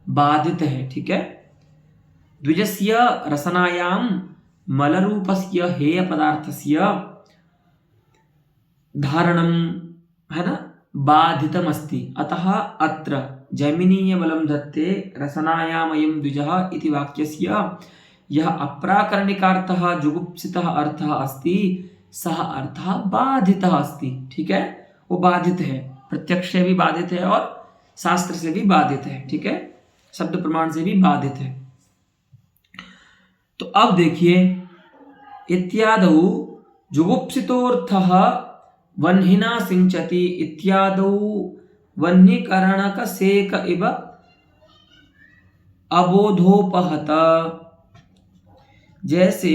बाधित है, ठीक है। द्विजस्य रसनायां मलरूपस्य हेय पदार्थस्य धारणम, है ना, बाधितमस्ति। अतः अत्र जैमिनीय बलं धत्ते रसनायामयं द्विजः इति वाक्यस्य यह अप्राकरणिकार्थः जुगुप्सितः अर्थः अस्ति सः अर्थः बाधितः अस्ति, ठीक है। वो बाधित है, प्रत्यक्ष से भी बाधित है और शास्त्र से भी बाधित है, ठीक है, शब्द प्रमाण से भी बाधित है। तो अब देखिए, इत्यादौ जुगुप्सितोऽर्थः वह्निना सिंचति इत्यादौ वह्निकरणक सेक इव अबोधोपहत। जैसे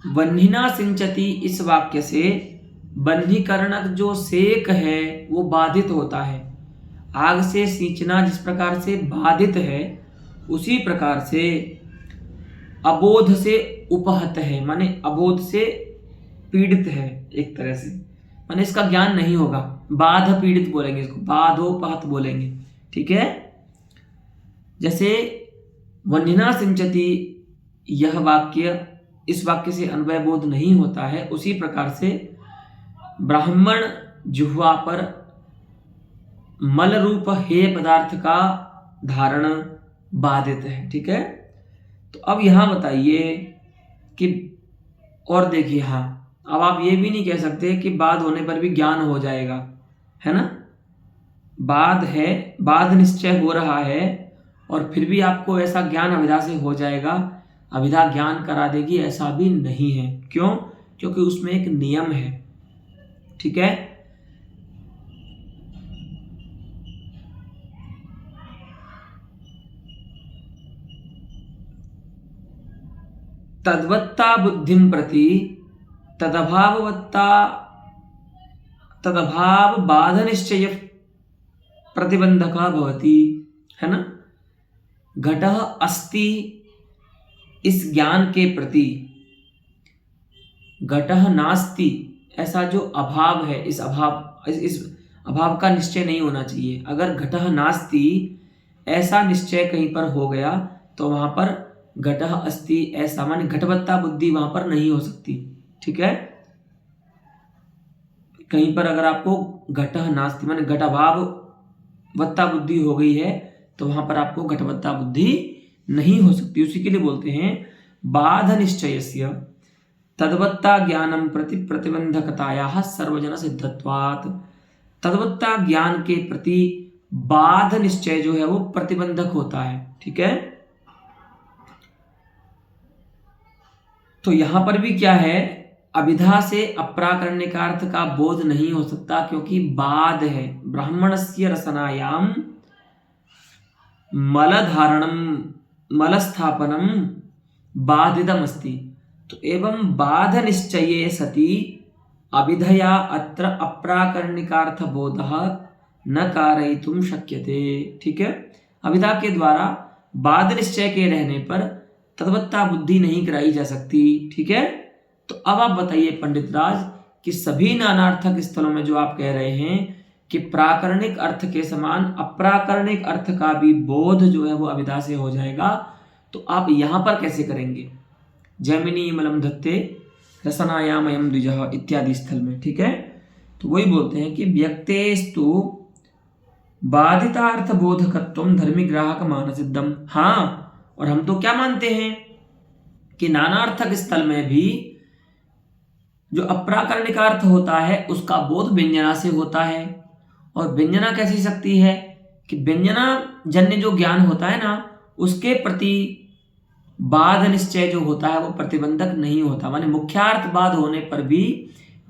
वह्निना सिंचति इस वाक्य से वह्निकरणक जो सेक है वो बाधित होता है। आग से सींचना जिस प्रकार से बाधित है उसी प्रकार से अबोध से उपहत है, माने अबोध से पीड़ित है एक तरह से, माने इसका ज्ञान नहीं होगा, बाध पीड़ित बोलेंगे इसको, बाधोपहत बोलेंगे, ठीक है। जैसे वह्निना सिंचति यह वाक्य, इस वाक्य से अन्वय बोध नहीं होता है, उसी प्रकार से ब्राह्मण जिह्वा पर मल रूप हेय पदार्थ का धारण बाधित है, ठीक है। तो अब यहां बताइए कि, और देखिए, हाँ, अब आप ये भी नहीं कह सकते कि बाध होने पर भी ज्ञान हो जाएगा, है ना। बाध है, बाध निश्चय हो रहा है और फिर भी आपको ऐसा ज्ञान अभिधा से हो जाएगा, अभिधा ज्ञान करा देगी, ऐसा भी नहीं है। क्यों? क्योंकि उसमें एक नियम है, ठीक है। तद्वत्ता बुद्धिं प्रति तदभाववत्ता तदभाव बाध निश्चय प्रतिबंधका भवति, है ना। घटः अस्ति इस ज्ञान के प्रति, घटः नास्ति ऐसा जो अभाव है, इस अभाव का निश्चय नहीं होना चाहिए। अगर घटः नास्ति ऐसा निश्चय कहीं पर हो गया तो वहां पर घटः अस्ति ऐसा, माने घटवत्ता बुद्धि वहां पर नहीं हो सकती, ठीक है। कहीं पर अगर आपको घटः नास्ति माने घटभाव वत्ता बुद्धि हो गई है तो वहां पर आपको घटवत्ता बुद्धि नहीं हो सकती। उसी के लिए बोलते हैं बाध निश्चयस्य तद्वत्ता ज्ञानम प्रति प्रतिबंधकतायाः सर्वजन सिद्धत्वात्। तद्वत्ता ज्ञान के प्रति बाध निश्चय जो है वो प्रतिबंधक होता है, ठीक है। तो यहां पर भी क्या है, अभिधा से अप्राकरणिकार्थ का बोध नहीं हो सकता क्योंकि बाध है। ब्राह्मणस्य रसनायाम मलधारणम मलस्थापनम बाधितमस्ति। तो एवं बाध निश्चये सति अभिधया अत्र अप्राकरणिकार्थ बोधः न कारयितुं शक्यते, ठीक है। अभिधा के द्वारा बाध निश्चय के रहने पर तद्वत्ता बुद्धि नहीं कराई जा सकती, ठीक है। तो अब आप बताइए पंडित राज कि सभी नानार्थक स्थलों में जो आप कह रहे हैं कि प्राकरणिक अर्थ के समान अप्राकरणिक अर्थ का भी बोध जो है वो अभिधा से हो जाएगा, तो आप यहां पर कैसे करेंगे? जैमिनी मलम धत्ते रसनायामयम द्विजः इत्यादि स्थल में, ठीक है। तो वही बोलते हैं कि व्यक्तेस्तु बाधितार्थ बोधकत्वम धर्मी ग्राहक मानसिद्धम। हाँ, और हम तो क्या मानते हैं कि नानार्थक स्थल में भी जो अप्राकरणिकार्थ होता है उसका बोध व्यंजना से होता है। और व्यंजना कैसी शक्ति है कि व्यंजना जन्य जो ज्ञान होता है ना, उसके प्रति बाध निश्चय जो होता है वो प्रतिबंधक नहीं होता। माने मुख्यार्थ बाध होने पर भी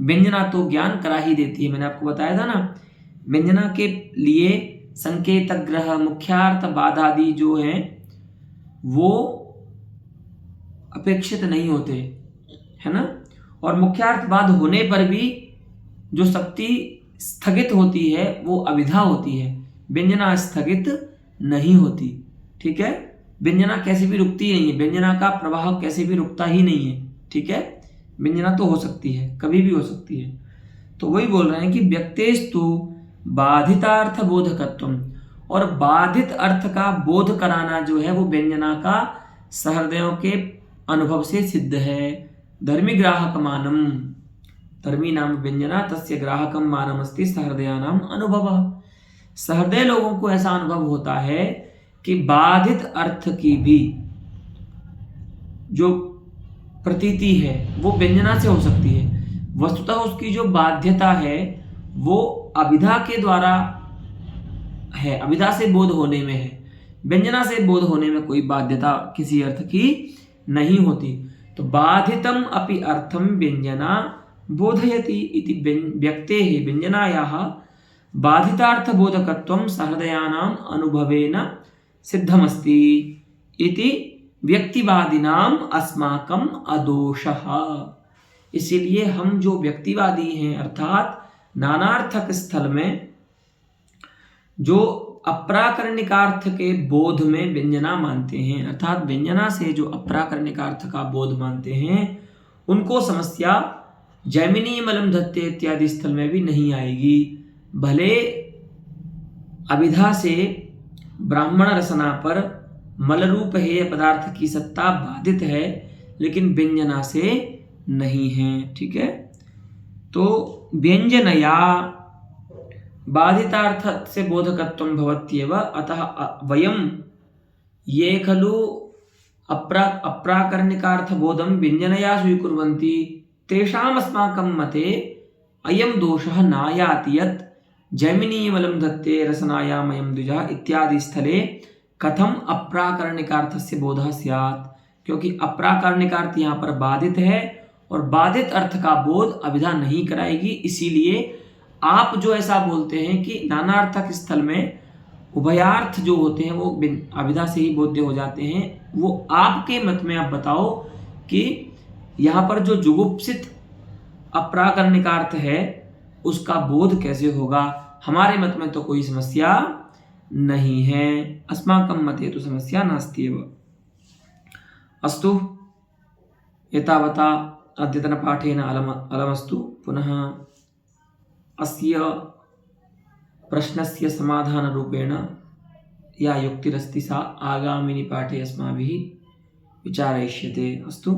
व्यंजना तो ज्ञान करा ही देती है। मैंने आपको बताया था ना, व्यंजना के लिए संकेत ग्रह मुख्यार्थ बाध आदि जो है वो अपेक्षित नहीं होते, है ना। और मुख्यार्थ बाध होने पर भी जो शक्ति स्थगित होती है वो अभिधा होती है, व्यंजना स्थगित नहीं होती, ठीक है। व्यंजना कैसे भी रुकती नहीं है, व्यंजना का प्रवाह कैसे भी रुकता ही नहीं है, ठीक है। व्यंजना तो हो सकती है, कभी भी हो सकती है। तो वही बोल रहे हैं कि व्यक्तेस्तु बाधितार्थ बोधकत्वम, और बाधित अर्थ का बोध कराना जो है वो व्यंजना का सहृदयों के अनुभव से सिद्ध है। धर्मी ग्राहक मानम, धर्मी नाम व्यंजना तस्य ग्राहकम मानमस्ति सहृदयानाम अनुभव। सहृदय लोगों को ऐसा अनुभव होता है कि बाधित अर्थ की भी जो प्रतीति है वो व्यंजना से हो सकती है। वस्तुतः उसकी जो बाध्यता है वो अभिधा के द्वारा है, अभिधा से बोध होने में है, व्यंजना से बोध होने में कोई बाध्यता किसी अर्थ की नहीं होती। तो बाधितम अपि अर्थम व्यंजना बोधयति इति व्यक्तेः व्यंजनायाः बाधितार्थ बोधकत्वं सहृदयानाम् अनुभवेन सिद्धमस्ति इति व्यक्तिवादिनाम अस्माकं अदोषः। इसीलिए हम जो व्यक्तिवादी हैं अर्थात नानार्थक स्थल में जो अप्राकरणिकार्थ के बोध में व्यंजना मानते हैं, अर्थात व्यंजना से जो अप्राकरणिकार्थ का बोध मानते हैं, उनको समस्या जैमिनी मलम धत्ते इत्यादि स्थल में भी नहीं आएगी। भले अभिधा से ब्राह्मण रसना पर मल रूप हेय पदार्थ की सत्ता बाधित है, लेकिन व्यंजना से नहीं है। ठीक है, तो व्यंजनया बाधितार्थ से बोधकत्वं भवत्येव, अतः वयं ये खलु अप्राकरणिकार्थ बोधं व्यंजनया स्वीकुर्वन्ति तेषाम् अस्माकं मते अयं दोषः नायाति यत् जैमिनीयमलं दत्ते रसनायाम् अयं द्विजः इत्यादि स्थले कथम अप्राकरणिकार्थस्य बोधः स्यात्, क्योंकि अप्राकरणिकार्थ यहाँ पर बाधित है और बाधित अर्थ का बोध अभिधा नहीं कराएगी। इसीलिए आप जो ऐसा बोलते हैं कि नानार्थक स्थल में उभयार्थ जो होते हैं वो अभिधा से ही बोध्य हो जाते हैं, वो आपके मत में आप बताओ कि यहाँ पर जो जुगुप्सित अप्राकरणिकार्थ है उसका बोध कैसे होगा। हमारे मत में तो कोई समस्या नहीं है, अस्माकं मते तो समस्या नास्ति एव। अस्तु, एतावता अद्यतनपाठेन अलमस्तु। पुनः अस्य प्रश्नस्य समाधानरूपेण या युक्तिरस्ति सा आगामिनि पाठे अस्माभिः विचारयिष्यते। अस्तु।